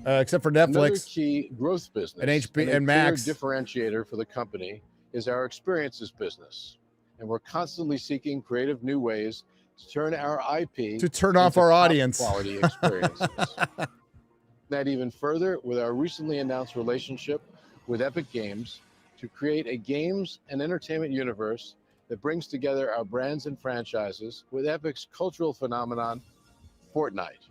Except for Another Netflix key growth business and HB a and Max. clear differentiator for the company is our experiences business, and we're constantly seeking creative new ways to turn our IP To turn off into our top audience. quality experiences. That even further with our recently announced relationship with Epic Games to create a games and entertainment universe that brings together our brands and franchises with Epic's cultural phenomenon, Fortnite.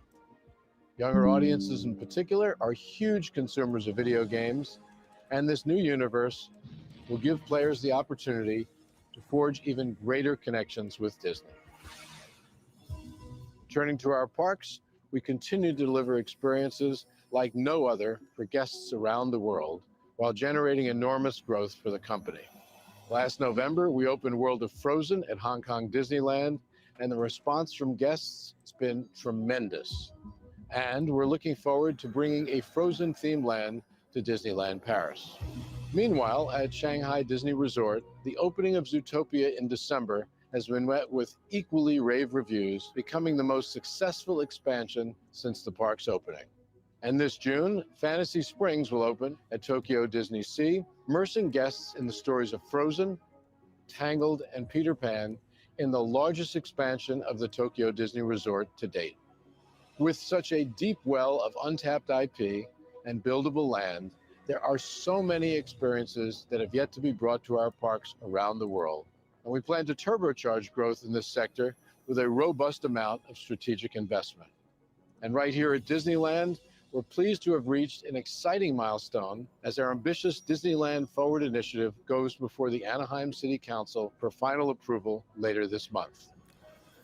Younger audiences in particular are huge consumers of video games, and this new universe will give players the opportunity to forge even greater connections with Disney. Turning to our parks, we continue to deliver experiences like no other for guests around the world while generating enormous growth for the company. Last November, we opened World of Frozen at Hong Kong Disneyland, and the response from guests has been tremendous. And we're looking forward to bringing a Frozen-themed land to Disneyland Paris. Meanwhile, at Shanghai Disney Resort, the opening of Zootopia in December has been met with equally rave reviews, becoming the most successful expansion since the park's opening. And this June, Fantasy Springs will open at Tokyo Disney Sea, immersing guests in the stories of Frozen, Tangled, and Peter Pan in the largest expansion of the Tokyo Disney Resort to date. With such a deep well of untapped IP and buildable land, there are so many experiences that have yet to be brought to our parks around the world. And we plan to turbocharge growth in this sector with a robust amount of strategic investment. And right here at Disneyland, we're pleased to have reached an exciting milestone as our ambitious Disneyland Forward initiative goes before the Anaheim City Council for final approval later this month.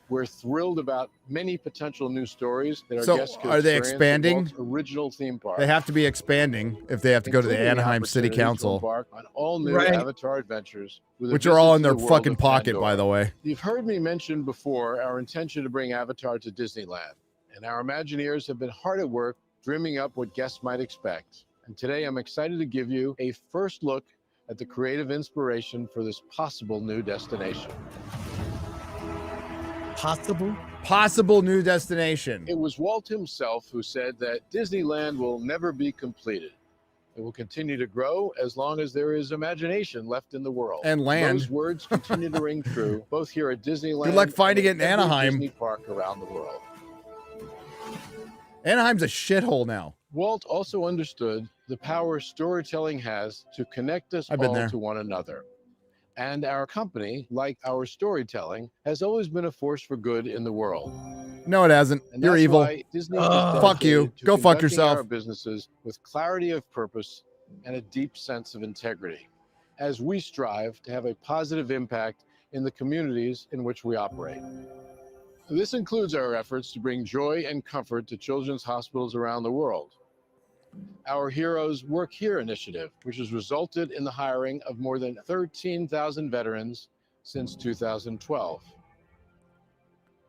We're thrilled about many potential new stories that our guests could are they experience at expanding? Walt's original theme park. They have to be expanding if they have to go to the Including Anaheim City opportunities to Council, embark on all new Avatar adventures, with a which are all visit in to their the world fucking of pocket, Pandora. by the way. You've heard me mention before our intention to bring Avatar to Disneyland, and our Imagineers have been hard at work dreaming up what guests might expect. And today I'm excited to give you a first look at the creative inspiration for this possible new destination. Possible new destination. It was Walt himself who said that Disneyland will never be completed. It will continue to grow as long as there is imagination left in the world. And land. Those words continue to ring true, both here at Disneyland. Good luck finding it and in every Anaheim. Disney park around the world. Anaheim's a shithole now. Walt also understood the power storytelling has to connect us I've been all there. to one another. And our company, like our storytelling, has always been a force for good in the world. No, it hasn't. And You're that's evil. why Disney is Fuck you. dedicated to Go fuck conducting yourself. Our businesses with clarity of purpose and a deep sense of integrity, as we strive to have a positive impact in the communities in which we operate. This includes our efforts to bring joy and comfort to children's hospitals around the world. Our Heroes Work Here initiative, which has resulted in the hiring of more than 13,000 veterans since 2012.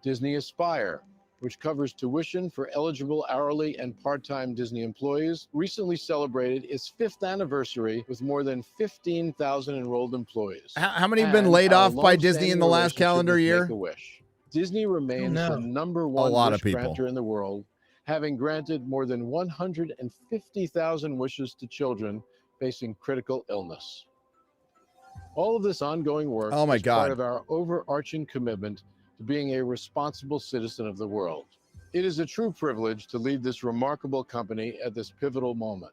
Disney Aspire, which covers tuition for eligible hourly and part-time Disney employees, recently celebrated its 5th anniversary with more than 15,000 enrolled employees. How many have been laid our off by Disney in the last long-standing calendar relationship year? with Make-A-Wish. Disney remains no. the number one lot wish of people. granter in the world, having granted more than 150,000 wishes to children facing critical illness. All of this ongoing work Oh my is God. part of our overarching commitment to being a responsible citizen of the world. It is a true privilege to lead this remarkable company at this pivotal moment.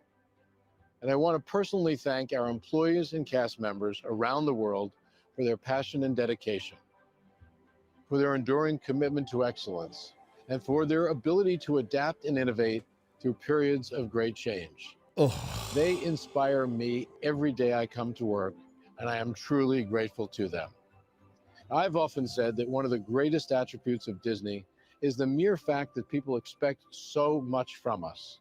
And I want to personally thank our employees and cast members around the world for their passion and dedication, for their enduring commitment to excellence, and for their ability to adapt and innovate through periods of great change. They inspire me every day I come to work, and I am truly grateful to them. I've often said that one of the greatest attributes of Disney is the mere fact that people expect so much from us.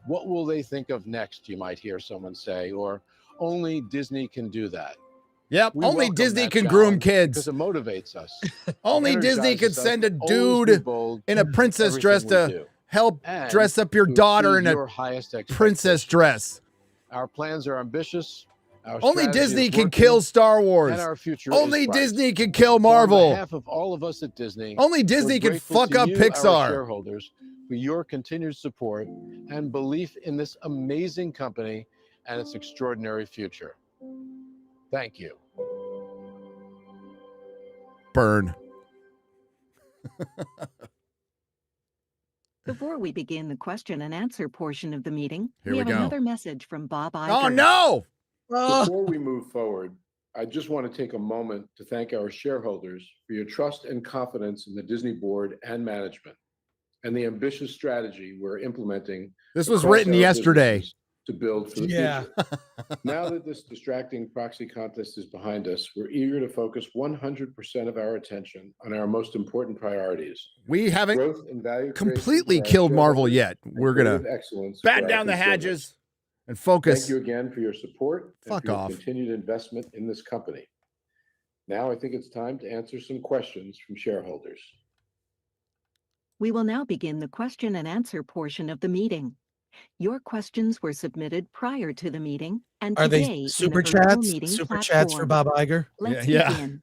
What will they think of next, you might hear someone say, or only Disney can do that. Yep, We only welcome Disney that can groom challenge kids. because it motivates us. Only It Disney energizes could us send a to always be dude bold in a princess everything dress we to do, help and dress up your to daughter exceed in your a highest princess expectations. dress. Our plans are ambitious. Our Only strategy Disney is can working, kill Star Wars. and our future Only is bright. Disney can kill So on Marvel. behalf of all of us at Disney, Only we're Disney can grateful fuck to up you, Pixar. our shareholders, for your continued support and belief in this amazing company and its extraordinary future. Thank you. Burn. Before we begin the question and answer portion of the meeting, Here we we have go. another message from Bob Iger. Oh no! Before we move forward, I just want to take a moment to thank our shareholders for your trust and confidence in the Disney board and management and the ambitious strategy we're implementing. This was across written our yesterday. businesses to build for the Yeah. future. Now that this distracting proxy contest is behind us, we're eager to focus 100% of our attention on our most important priorities. We haven't Growth and value creation completely for our killed Marvel shareholders yet. and We're gonna creative excellence batten for our down the consumers. hatches and focus. Thank you again for your support and Fuck for your off. continued investment in this company. Now I think it's time to answer some questions from shareholders. We will now begin the question and answer portion of the meeting. Your questions were submitted prior to the meeting and Are they today super in the virtual chats? meeting Super platform. chats for Bob Iger? Let's Yeah. begin.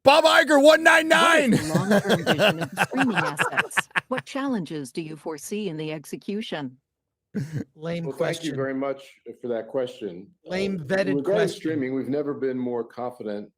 Bob Iger, What is 199. the long-term vision of the streaming assets? What challenges do you foresee in the execution? Lame Well, question. thank you very much for that question. Lame vetted Regarding question. streaming, we've never been more confident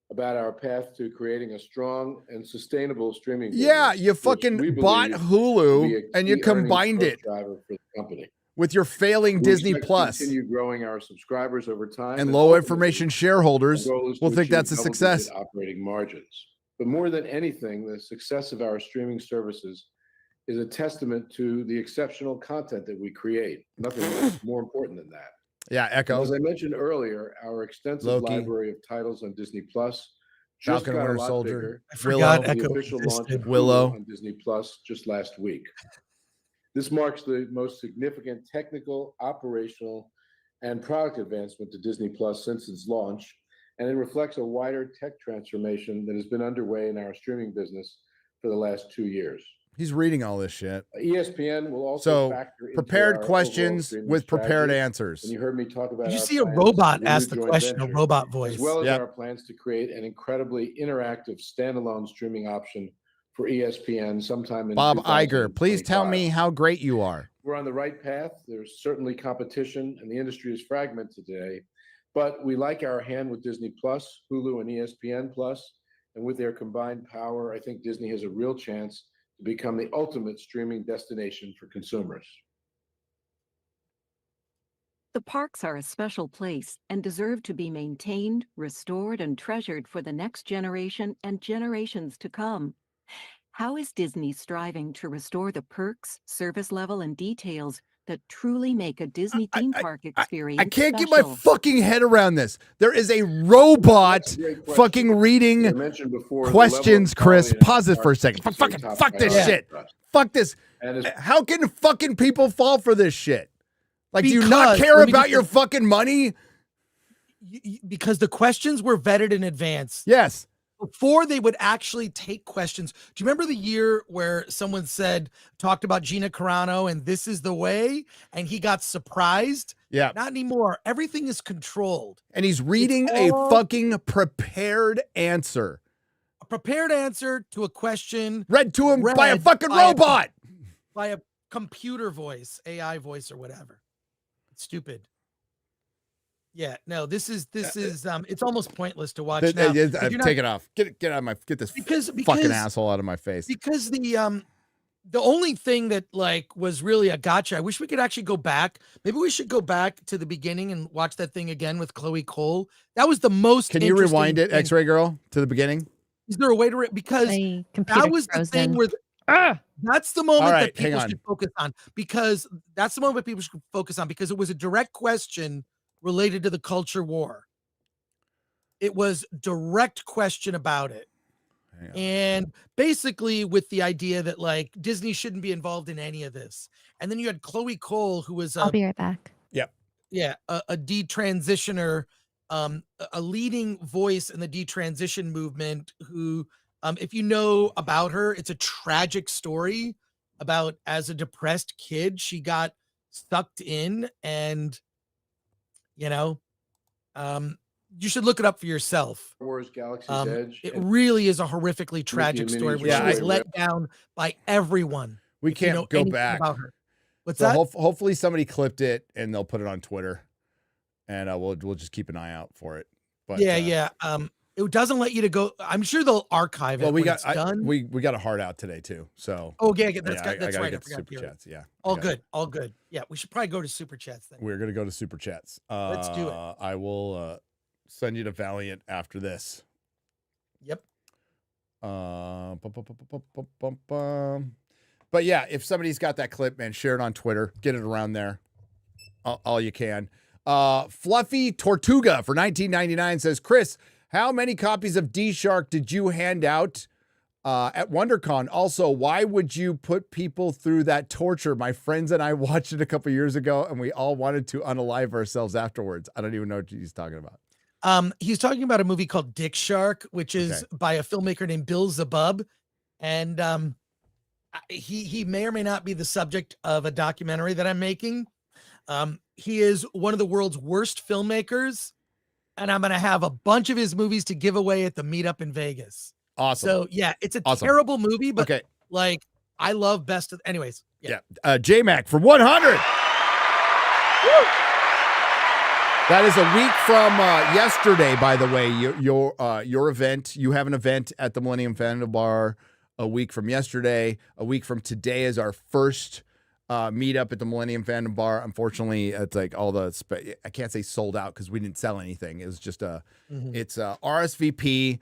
about our path to creating a strong and sustainable streaming business. Yeah, you which fucking we bought believe will be Hulu a and you key earnings combined growth it driver for the company. with your failing We Disney expect to Plus. continue growing our subscribers over time, And low ultimately, information our shareholders goal is will to think achieve that's a double-digit success. operating margins. But more than anything, the success of our streaming services is a testament to the exceptional content that we create. Nothing more important than that. Yeah, And Echo. as I mentioned earlier, our extensive Loki. library of titles on Disney Plus just Falcon and got a Winter lot Soldier. bigger. I forgot Willow. The Echo official launch existed. of Willow. Hulu on Disney Plus just last week. This marks the most significant technical, operational, and product advancement to Disney Plus since its launch, and it reflects a wider tech transformation that has been underway in our streaming business for the last 2 years. He's reading all this shit. ESPN will also So factor into prepared our questions overall streaming with prepared strategy. answers. And you heard me talk about Did you our see a plans robot for ask new the joint question, a venture, robot voice? as well as Yep. our plans to create an incredibly interactive standalone streaming option for ESPN sometime in Bob Iger, please tell 2025. me how great you are. We're on the right path. There's certainly competition, and the industry is fragmented today. But we like our hand with Disney Plus, Hulu, and ESPN Plus, and with their combined power, I think Disney has a real chance to become the ultimate streaming destination for consumers. The parks are a special place and deserve to be maintained, restored, and treasured for the next generation and generations to come. How is Disney striving to restore the perks, service level, and details that truly make a Disney theme park experience I can't get special? my fucking head around this. There is a robot That's a great question. fucking As I reading mentioned before, the questions, level of Chris. quality in Pause our this for a parks second. is a Fucking top fuck this priority shit. for us. Fuck this. And as How can fucking people fall for this shit? Like, do you not Because- care let me about just- your fucking money? Because the questions were vetted in advance. Yes. Before they would actually take questions. Do you remember the year where someone talked about Gina Carano and this is the way, and he got surprised? Yeah. Not anymore. Everything is controlled. And he's reading a fucking prepared answer. A prepared answer to a question read to him by a fucking robot. By a computer voice, AI voice, or whatever. It's stupid. Yeah, no, this is it's almost pointless to watch now. Take it off. Get out of my this fucking asshole out of my face. Because the only thing that was really a gotcha. I wish we could actually go back. Maybe we should go back to the beginning and watch that thing again with Chloe Cole. That was the most. Can you rewind it, X-Ray Girl, to the beginning? Is there a way to because that was the thing where that's the moment that people should focus on, because that's the moment that people should focus on, because it was a direct question related to the culture war. It was direct question about it. And basically with the idea that Disney shouldn't be involved in any of this. And then you had Chloe Cole, who was I'll be right back. Yep. Yeah, a detransitioner, a leading voice in the detransition movement, who if you know about her, it's a tragic story about, as a depressed kid, she got sucked in, and you should look it up for yourself. Wars Galaxy's Edge. It really is a horrifically tragic story where she was let down by everyone. We can't go back. About her. What's so that? Hopefully somebody clipped it and they'll put it on Twitter, and we'll just keep an eye out for it. But yeah. It doesn't let you to go. I'm sure they'll archive it. Well, when it's done. we got a heart out today too. So that's I right. gotta I get to forgot super to chats. Yeah. All good. Yeah, we should probably go to super chats then. We're gonna go to super chats. Let's do it. I will send you to Valiant after this. Yep. But yeah, if somebody's got that clip, man, share it on Twitter. Get it around there. All you can. Fluffy Tortuga for $19.99 says, Chris, how many copies of D-Shark did you hand out at WonderCon. Also, why would you put people through that torture? My friends and I watched it a couple years ago, and we all wanted to unalive ourselves afterwards. I don't even know what he's talking about. He's talking about a movie called Dick Shark, which is by a filmmaker named Bill Zabub. And he may or may not be the subject of a documentary that I'm making. He is one of the world's worst filmmakers, and I'm going to have a bunch of his movies to give away at the meetup in Vegas. Awesome. So yeah, it's a terrible movie, but like I love best of. Anyways, J-Mac for 100. That is a week from yesterday, by the way. Your event. You have an event at the Millennium Fandom Bar a week from yesterday. A week from today is our first meetup at the Millennium Fandom Bar. Unfortunately, it's like all the I can't say sold out because we didn't sell anything. It was just it's RSVP.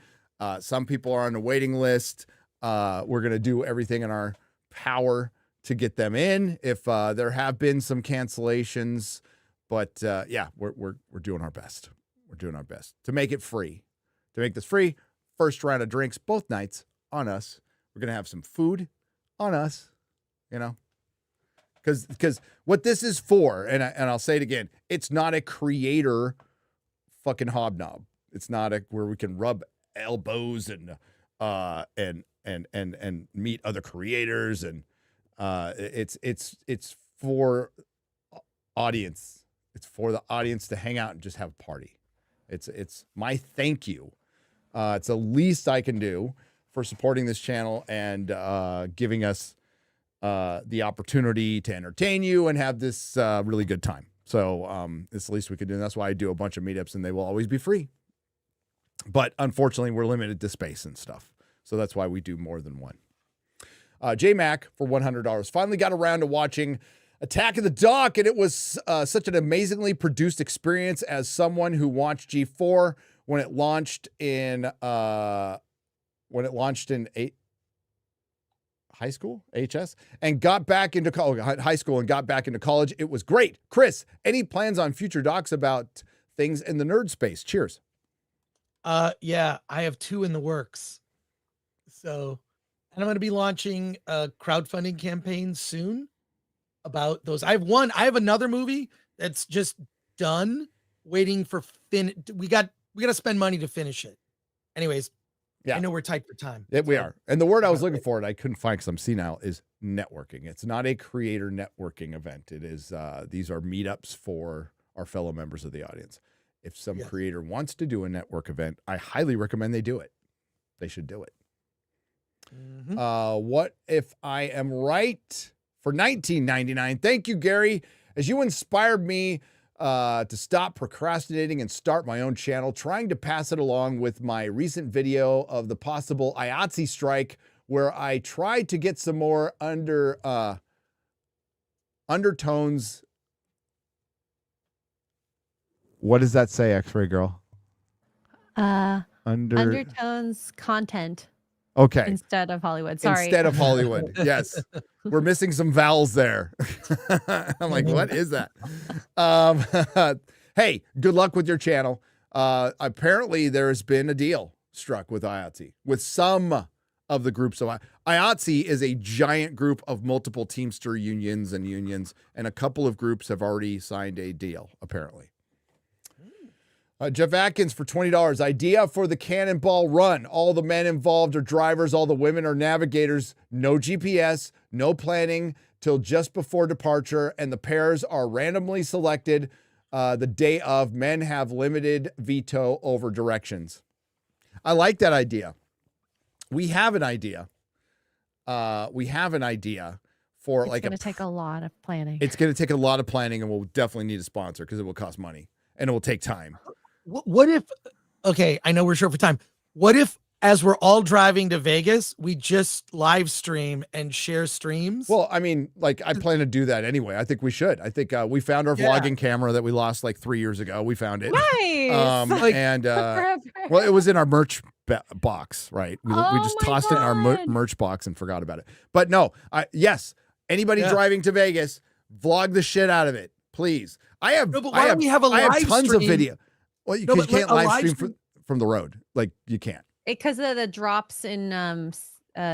Some people are on the waiting list. We're gonna do everything in our power to get them in. If there have been some cancellations, but we're doing our best. We're doing our best to make it free. To make this free, first round of drinks both nights on us. We're gonna have some food on us. Because what this is for, and I'll say it again, it's not a creator fucking hobnob. It's not where we can rub elbows and meet other creators, and it's for audience. It's for the audience to hang out and just have a party. It's my thank you. It's the least I can do for supporting this channel and giving us the opportunity to entertain you and have this really good time. So it's the least we could do. And that's why I do a bunch of meetups, and they will always be free. But unfortunately, we're limited to space and stuff. So that's why we do more than one. J-Mac for $100. Finally got around to watching Attack of the Dock, and it was such an amazingly produced experience as someone who watched G4 when it launched in high school, HS, and got back into high school and got back into college. It was great. Chris, any plans on future docs about things in the nerd space? Cheers. Yeah, I have 2 in the works. So, and I'm going to be launching a crowdfunding campaign soon about those. I have another movie that's just done, waiting for we got to spend money to finish it. Anyways, I know we're tight for time. Yeah, we are. And the word I was looking for, and I couldn't find because I'm senile, is networking. It's not a creator networking event. It is, these are meetups for our fellow members of the audience. If some creator wants to do a network event, I highly recommend they do it. They should do it. What if I am right for $19.99? Thank you, Gary. As you inspired me to stop procrastinating and start my own channel, trying to pass it along with my recent video of the possible IATSE strike, where I tried to get some more undertones. What does that say, X-Ray Girl? Undertones content. Okay. Instead of Hollywood. Sorry. Instead of Hollywood. Yes. We're missing some vowels there. I'm like, what is that? Hey, good luck with your channel. Apparently there's been a deal struck with IATSE, with some of the groups. So IATSE is a giant group of multiple Teamster unions, and a couple of groups have already signed a deal, apparently. Jeff Atkins for $20. Idea for the Cannonball Run. All the men involved are drivers. All the women are navigators. No GPS, no planning till just before departure. And the pairs are randomly selected the day of. Men have limited veto over directions. I like that idea. We have an idea. For it's going to take a lot of planning. It's going to take a lot of planning, and we'll definitely need a sponsor because it will cost money and it will take time. What if, okay, I know we're short for time. What if, as we're all driving to Vegas, we just live stream and share streams? Well, I mean, like, I plan to do that anyway. I think we should. I think we found our vlogging camera that we lost like 3 years ago. We found it. Nice. Well, it was in our merch box, right? We just tossed it in our merch box and forgot about it. But no, yes, anybody driving to Vegas, vlog the shit out of it, please. I have tons of video. Well, you can't live stream from the road. Like, you can't. Because of the drops in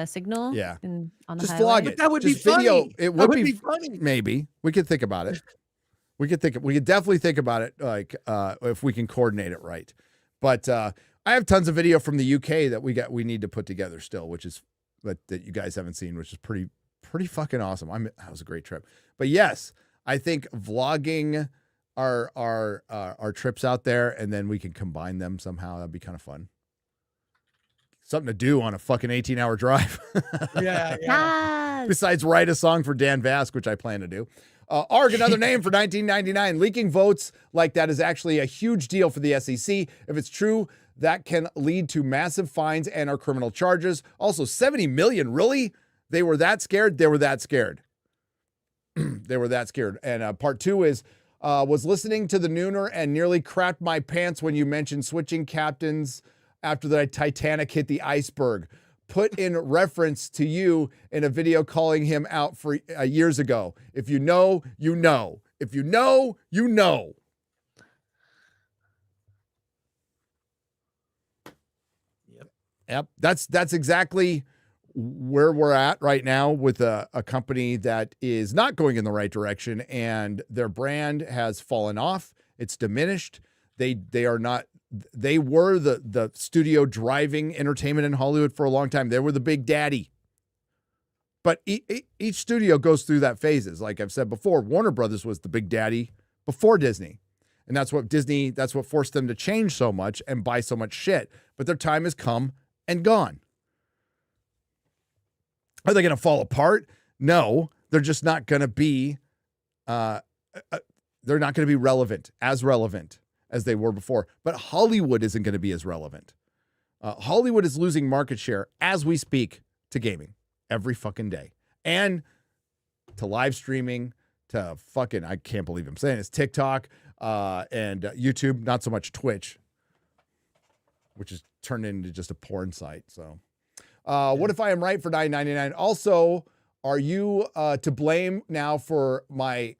signal. Yeah. On the Just highway. vlog it. But that would Just be video. funny. It That would would be be funny. Maybe we could think about it. We could definitely think about it. Like if we can coordinate it right. But I have tons of video from the UK that we need to put together still, which is that you guys haven't seen, which is pretty fucking awesome. That was a great trip. But yes, I think vlogging our trips out there, and then we can combine them somehow. That'd be kind of fun. Something to do on a fucking 18-hour drive. Yeah. Yes. Besides write a song for Dan Vask, which I plan to do. ARG, another name for 1999. Leaking votes like that is actually a huge deal for the SEC. If it's true, that can lead to massive fines and or criminal charges. Also, 70 million, really? They were that scared? They were that scared. They were that scared. And part 2 is, was listening to the Nooner and nearly crapped my pants when you mentioned switching captains after the Titanic hit the iceberg. Put in reference to you in a video calling him out for years ago. If you know, you know. If you know, you know. Yep. That's exactly where we're at right now with a company that is not going in the right direction, and their brand has fallen off. It's diminished. They are not. They were the studio driving entertainment in Hollywood for a long time. They were the big daddy. But each studio goes through that phases. Like I've said before, Warner Brothers was the big daddy before Disney. And that's what forced them to change so much and buy so much shit. But their time has come and gone. Are they going to fall apart? No, they're just not going to be, they're not going to be relevant as they were before. But Hollywood isn't going to be as relevant. Hollywood is losing market share as we speak to gaming every fucking day. And to live streaming, to fucking, I can't believe I'm saying it's TikTok and YouTube, not so much Twitch, which is turned into just a porn site. So what if I am right for $9.99? Also, are you to blame now for my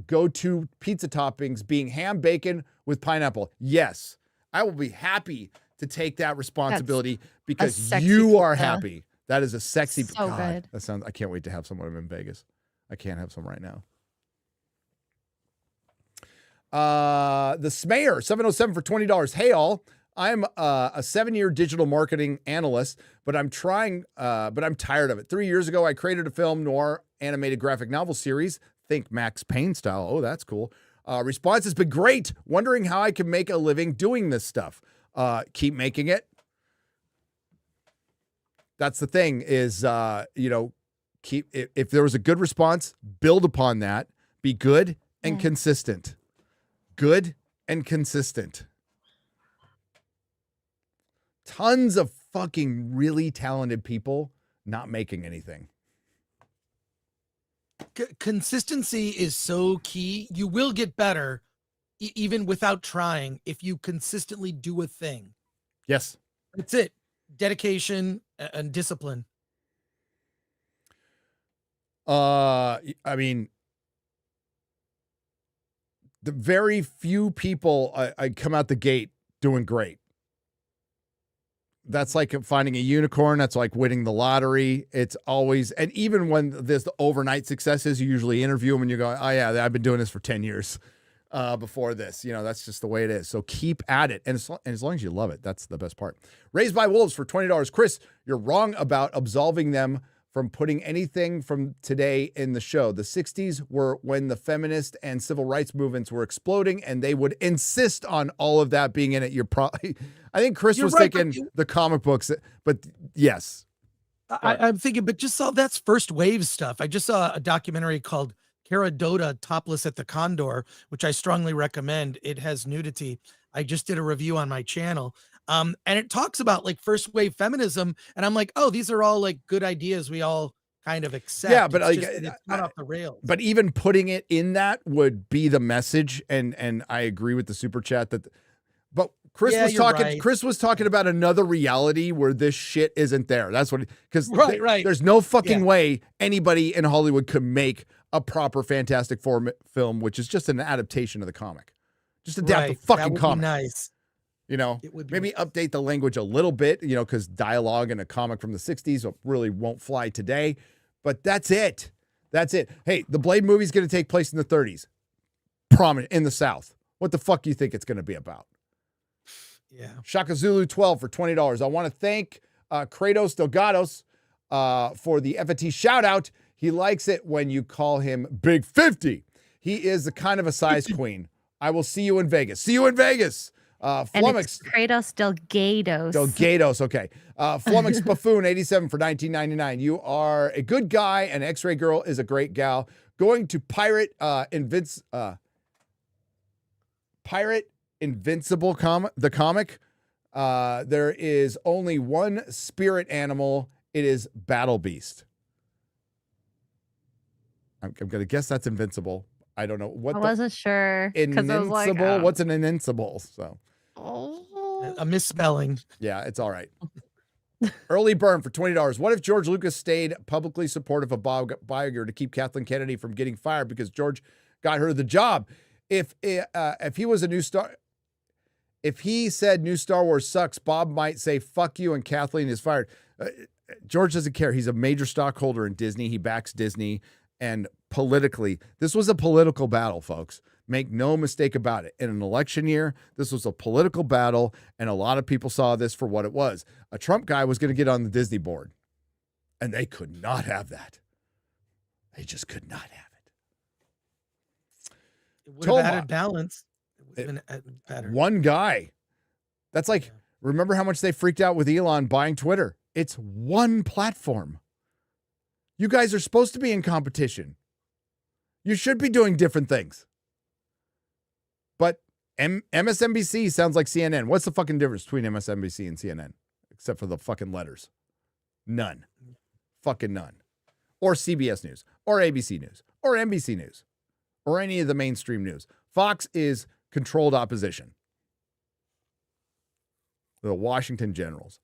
go-to pizza toppings being ham bacon with pineapple? Yes, I will be happy to take that responsibility because you are happy. That is a sexy. So good. That sounds. I can't wait to have some when I'm in Vegas. I can't have some right now. The Smayer 707 for $20. Hey all, I'm a 7-year digital marketing analyst, but I'm tired of it. 3 years ago, I created a film noir animated graphic novel series. Think Max Payne style. Oh, that's cool. Response has been great. Wondering how I can make a living doing this stuff. Keep making it. That's the thing is, if there was a good response, build upon that. Be good and consistent. Good and consistent. Tons of fucking really talented people not making anything. Consistency is so key. You will get better even without trying if you consistently do a thing. Yes. That's it. Dedication and discipline. I mean, the very few people I come out the gate doing great. That's like finding a unicorn. That's like winning the lottery. It's always, and even when there's the overnight successes, you usually interview them and you go, oh yeah, I've been doing this for 10 years before this. That's just the way it is. So keep at it. And as long as you love it, that's the best part. Raised by Wolves for $20. Chris, you're wrong about absolving them from putting anything from today in the show. The 60s were when the feminist and civil rights movements were exploding, and they would insist on all of that being in it. I think Chris was thinking the comic books, but yes. I'm thinking, but just saw that's first wave stuff. I just saw a documentary called Cara Dota Topless at the Condor, which I strongly recommend. It has nudity. I just did a review on my channel. And it talks about like first wave feminism. And I'm like, oh, these are all like good ideas we all kind of accept. Yeah, but it's not off the rails. But even putting it in that would be the message. And I agree with the super chat but Chris was talking. Right. Chris was talking about another reality where this shit isn't there. That's what, because there's no fucking way anybody in Hollywood could make a proper Fantastic Four film, which is just an adaptation of the comic. Just adapt the fucking comic. Nice. You know, It would be maybe update the language a little bit, you know, because dialogue in a comic from the 60s really won't fly today. But that's it. That's it. Hey, the Blade movie is going to take place in the 30s. Prominent in the South. What the fuck do you think it's going to be about? Yeah. Shaka Zulu 12 for $20. I want to thank Kratos Delgados for the FNT shout out. He likes it when you call him Big 50. He is the kind of a size queen. I will see you in Vegas. See you in Vegas. And Flummox. it's Kratos Delgados. Delgados, okay. Flummox Buffoon 87 for $19.99. You are a good guy, and X-Ray Girl is a great gal. Going to Pirate Invincible the comic. There is only one spirit animal. It is Battle Beast. I'm going to guess that's Invincible. I don't know what. I wasn't sure. Invincible. Like, What's an Invincible? So. A misspelling. Yeah, it's all right. Early burn for $20. What if George Lucas stayed publicly supportive of Bob Iger to keep Kathleen Kennedy from getting fired because George got her the job? If he was a new star, if he said new Star Wars sucks, Bob might say fuck you and Kathleen is fired. George doesn't care. He's a major stockholder in Disney. He backs Disney, and politically, this was a political battle, folks. Make no mistake about it. In an election year, this was a political battle, and a lot of people saw this for what it was. A Trump guy was going to get on the Disney board, and they could not have that. They just could not have it. It would have added balance. It would have been better. One guy. That's like, remember how much they freaked out with Elon buying Twitter? It's one platform. You guys are supposed to be in competition. You should be doing different things. But MSNBC sounds like CNN. What's the fucking difference between MSNBC and CNN? Except for the fucking letters. None. Fucking none. Or CBS News. Or ABC News. Or NBC News. Or any of the mainstream news. Fox is controlled opposition. The Washington Generals.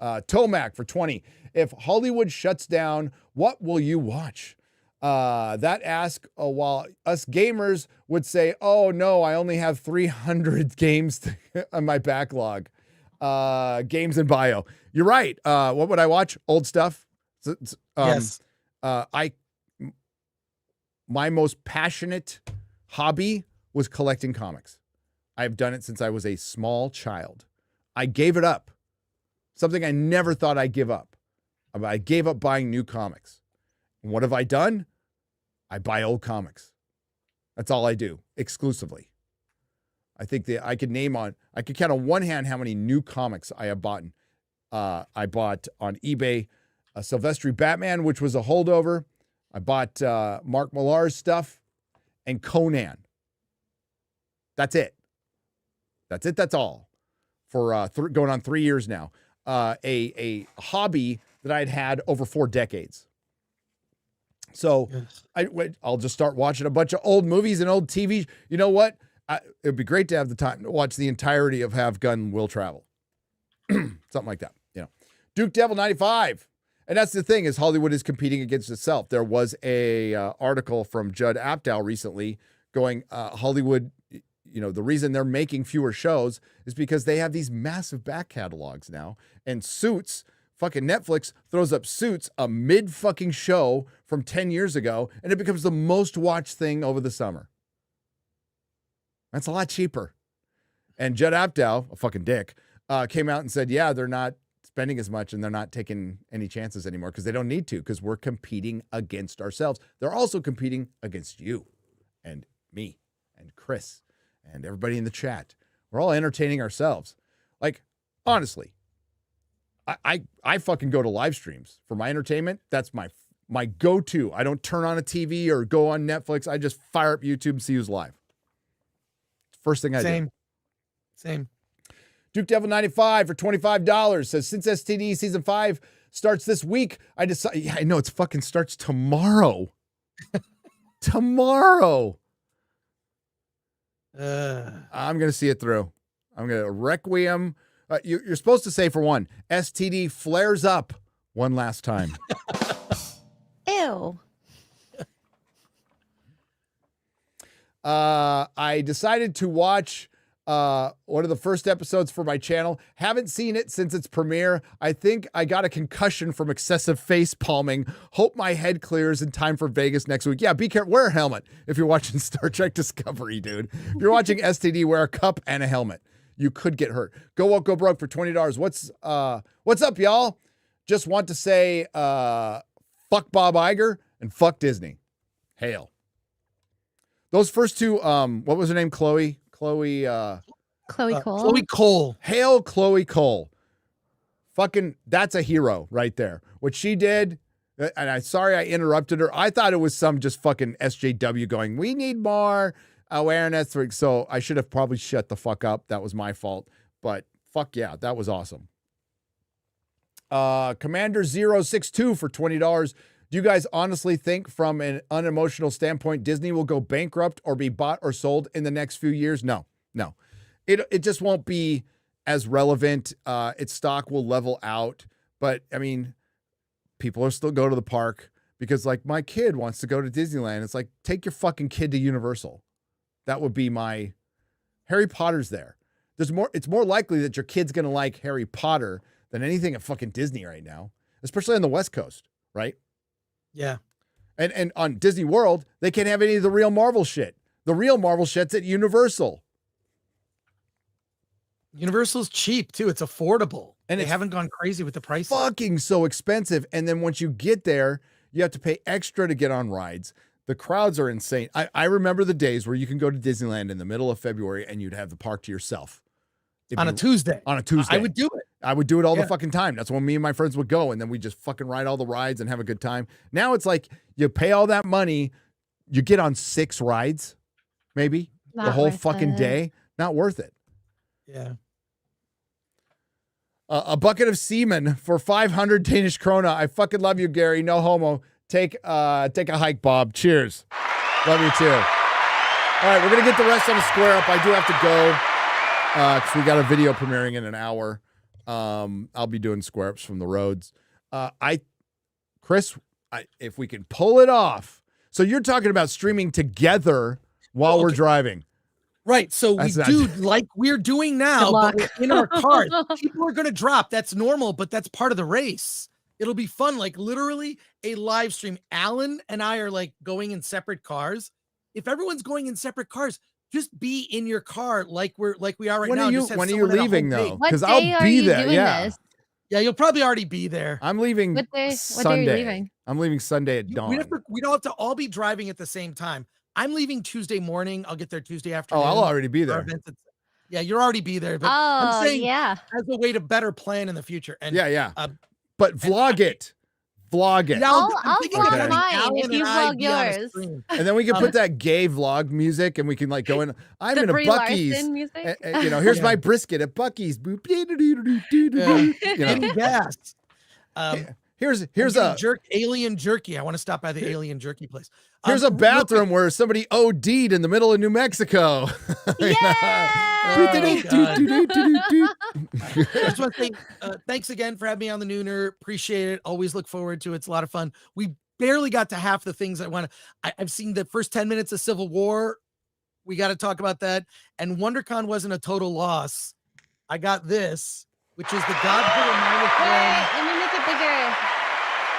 Tomac for 20. If Hollywood shuts down, what will you watch? That ask while us gamers would say, oh no, I only have 300 games on my backlog. Games in bio. You're right. What would I watch? Old stuff. Yes. My most passionate hobby was collecting comics. I've done it since I was a small child. I gave it up. Something I never thought I'd give up. I gave up buying new comics. And what have I done? I buy old comics. That's all I do, exclusively. I think that I could count on one hand how many new comics I have bought. I bought on eBay a Silvestri Batman, which was a holdover. I bought Mark Millar's stuff and Conan. That's it. That's all. For going on 3 years now. A hobby that I'd had over 4 decades. So I'll just start watching a bunch of old movies and old TV. You know what? It would be great to have the time to watch the entirety of Have Gun Will Travel. Something like that. You know, Duke Devil 95. And that's the thing, is Hollywood is competing against itself. There was a article from Judd Apatow recently going, Hollywood, you know, the reason they're making fewer shows is because they have these massive back catalogs now. And Suits, fucking Netflix throws up Suits, a mid-fucking show from 10 years ago, and it becomes the most watched thing over the summer. That's a lot cheaper. And Judd Apatow, a fucking dick, came out and said, yeah, they're not spending as much and they're not taking any chances anymore because they don't need to, because we're competing against ourselves. They're also competing against you and me and Chris and everybody in the chat. We're all entertaining ourselves. Like, honestly, I fucking go to live streams for my entertainment. That's my go-to. I don't turn on a TV or go on Netflix. I just fire up YouTube and see who's live. First thing I do. Same. Duke Devil 95 for $25 says, since STD season 5 starts this week, I decided, yeah, I know it's fucking starts tomorrow. Tomorrow. I'm going to see it through. I'm going to Requiem. You're supposed to say, for one, STD flares up one last time. Ew. I decided to watch one of the first episodes for my channel. Haven't seen it since its premiere. I think I got a concussion from excessive face palming. Hope my head clears in time for Vegas next week. Yeah, be careful. Wear a helmet if you're watching Star Trek Discovery, dude. If you're watching STD, wear a cup and a helmet. You could get hurt. Go Woke, Go Broke for $20. What's up, y'all? Just want to say fuck Bob Iger and fuck Disney. Hail. Those first two, what was her name? Chloe Cole. Chloe Cole. Hail Chloe Cole. Fucking, that's a hero right there. What she did, and I'm sorry I interrupted her. I thought it was some just fucking SJW going, we need more awareness. So I should have probably shut the fuck up. That was my fault. But fuck yeah, that was awesome. Commander 062 for $20. Do you guys honestly think from an unemotional standpoint, Disney will go bankrupt or be bought or sold in the next few years? No. It just won't be as relevant. Its stock will level out. But I mean, people are still go to the park because like my kid wants to go to Disneyland. It's like, take your fucking kid to Universal. That would be my Harry Potter's there. It's more likely that your kid's going to like Harry Potter than anything at fucking Disney right now, especially on the West Coast, right? Yeah. And on Disney World, they can't have any of the real Marvel shit. The real Marvel shit's at Universal. Universal's cheap too. It's affordable. And they it's haven't gone crazy with the prices. Fucking so expensive. And then once you get there, you have to pay extra to get on rides. The crowds are insane. I remember the days where you can go to Disneyland in the middle of February and you'd have the park to yourself. On a Tuesday. On a Tuesday. I would do it. I would do it all the fucking time. That's when me and my friends would go, and then we just fucking ride all the rides and have a good time. Now it's like you pay all that money, you get on 6 rides, maybe the whole fucking day. Not worth it. Yeah. A bucket of semen for 500 Danish krona. I fucking love you, Gary. No homo. Take a hike, Bob. Cheers. Love you too. All right, we're gonna get the rest on the square up. I do have to go because we got a video premiering in an hour. I'll be doing square ups from the roads. Chris, if we can pull it off. So you're talking about streaming together while we're driving. Right. So we do like we're doing now, but we're in our cars. People are going to drop. That's normal, but that's part of the race. It'll be fun. Like literally a live stream. Alan and I are like going in separate cars. If everyone's going in separate cars, just be in your car like we are right now. When are you leaving though? Because I'll be there. Yeah. Yeah, you'll probably already be there. I'm leaving Sunday. What day are you leaving? I'm leaving Sunday at dawn. We don't have to all be driving at the same time. I'm leaving Tuesday morning. I'll get there Tuesday afternoon. Oh, I'll already be there. Yeah, you'll already be there. But I'm saying as a way to better plan in the future. And but vlog it. Vlog it. Yeah, I'll vlog mine if you vlog yours. And then we can put that gay vlog music and we can like go in. I'm in a Brie Buc-ee's. Larson music. Here's my brisket at Buc-ee's. Gas. Here's a alien jerky. I want to stop by the alien jerky place. Here's a bathroom where somebody OD'd in the middle of New Mexico. I just want to say thanks again for having me on the Nooner. Appreciate it. Always look forward to it. It's a lot of fun. We barely got to half the things I want to. I've seen the first 10 minutes of Civil War. We got to talk about that. And WonderCon wasn't a total loss. I got this, which is the Godzilla -1. Let me make it bigger.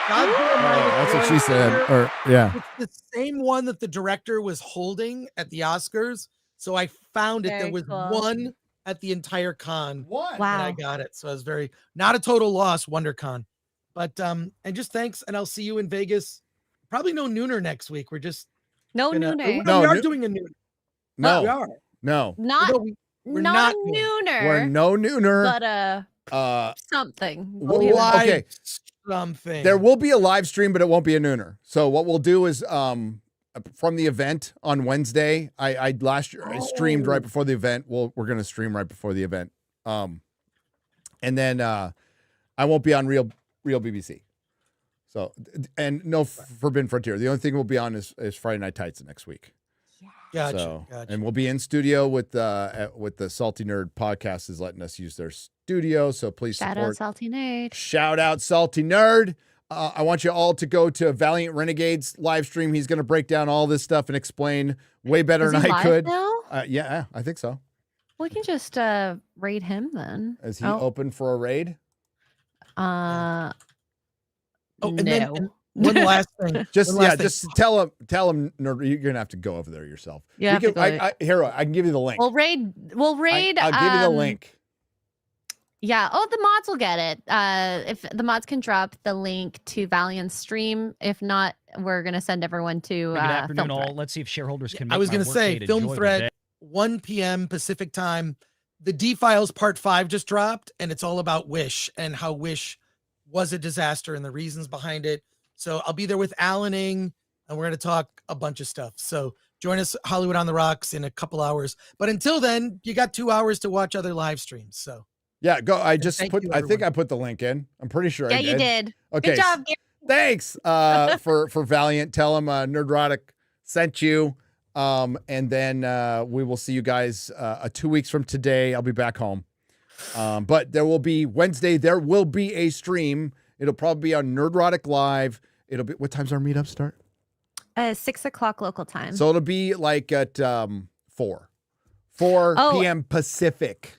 That's what she said. Or yeah. It's the same one that the director was holding at the Oscars. So I found it. There was one at the entire con. Wow. And I got it. So I was not a total loss, WonderCon. But and just thanks. And I'll see you in Vegas. Probably no Nooner next week. We're just Nooner. We are doing a Nooner. No, we are. No. We're not Nooner. We're no Nooner. But something. Okay. Something. There will be a live stream, but it won't be a Nooner. So what we'll do is from the event on Wednesday, I last year I streamed right before the event. We're gonna stream right before the event. And then I won't be on real BBC. So and no Forbidden Frontier. The only thing we'll be on is Friday Night Tights next week. Gotcha. And we'll be in studio with the Salty Nerd podcast is letting us use their studio. So please shout support. out Salty Nerd. Shout out Salty Nerd. I want you all to go to Valiant Renegades live stream. He's going to break down all this stuff and explain way better than I could. Now? Yeah, I think so. We can just raid him then. Is he open for a raid? Oh, and no. then one last thing. Just One last thing. just tell him. No, you're gonna have to go over there yourself. You have to go. I can give you the link. We'll raid. I'll give you the link. Yeah. Oh, the mods will get it. If the mods can drop the link to Valiant's stream. If not, we're gonna send everyone to. Good afternoon, Film all. Thread. Let's see if shareholders can. I was going to say, Film Thread, 1 p.m. Pacific time. The D-Files Part 5 just dropped, and it's all about Wish and how Wish was a disaster and the reasons behind it. So I'll be there with Alaning, and we're going to talk a bunch of stuff. So join us, Hollywood on the Rocks, in a couple hours. But until then, you got 2 hours to watch other live streams. So yeah, go. I think I put the link in. I'm pretty sure. Yeah, I did. you did. Okay. Good job, Gary. Thanks for Valiant. Tell him Nerdrotic sent you. And then we will see you guys 2 weeks from today. I'll be back home. But there will be Wednesday. There will be a stream. It'll probably be on Nerdrotic Live. It'll be, what time's our meetup start? 6 o'clock local time. So it'll be like at 4 p.m. Pacific.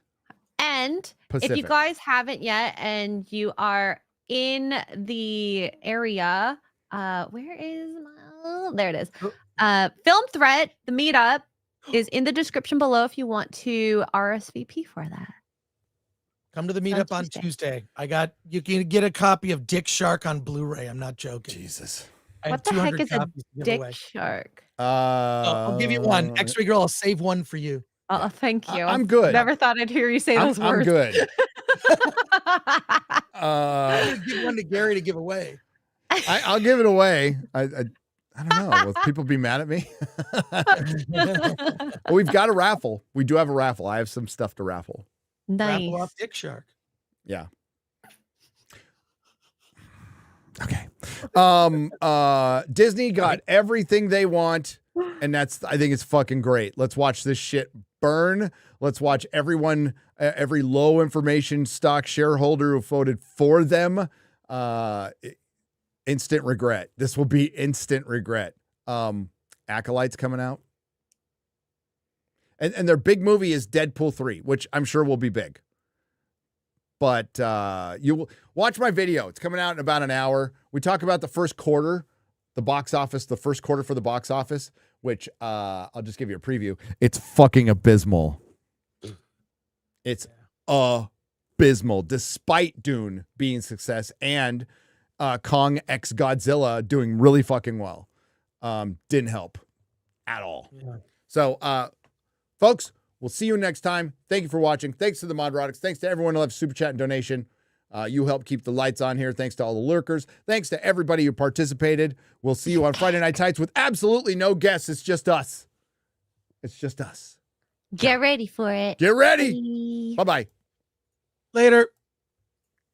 And if you guys haven't yet, and you are in the area, where is my? There it is. Film Threat, the meetup is in the description below if you want to RSVP for that. Come to the meetup on Tuesday. You can get a copy of Dick Shark on Blu-ray. I'm not joking. Jesus. What the heck is a Dick Shark? I'll give you one. X-Ray Girl, I'll save one for you. Oh, thank you. I'm good. Never thought I'd hear you say those words. I'm good. I'm gonna give one to Gary to give away. I'll give it away. I don't know. Will people be mad at me? Well, we've got a raffle. We do have a raffle. I have some stuff to raffle. Nice. Raffle off Dick Shark. Yeah. Okay. Disney got everything they want, and I think it's fucking great. Let's watch this shit burn. Let's watch everyone, every low information stock shareholder who voted for them. Instant regret. This will be instant regret. Acolyte's coming out. And their big movie is Deadpool 3, which I'm sure will be big. But you will watch my video. It's coming out in about an hour. We talk about the first quarter, the box office, the first quarter for the box office, which I'll just give you a preview. It's fucking abysmal. It's abysmal, despite Dune being a success and Kong x Godzilla doing really fucking well. Didn't help at all. Yeah. So, folks, we'll see you next time. Thank you for watching. Thanks to the Nerdrotics. Thanks to everyone who left super chat and donation. You help keep the lights on here. Thanks to all the lurkers. Thanks to everybody who participated. We'll see you on Friday Night Tights with absolutely no guests. It's just us. It's just us. Get ready for it. Get ready. Bye-bye. Later.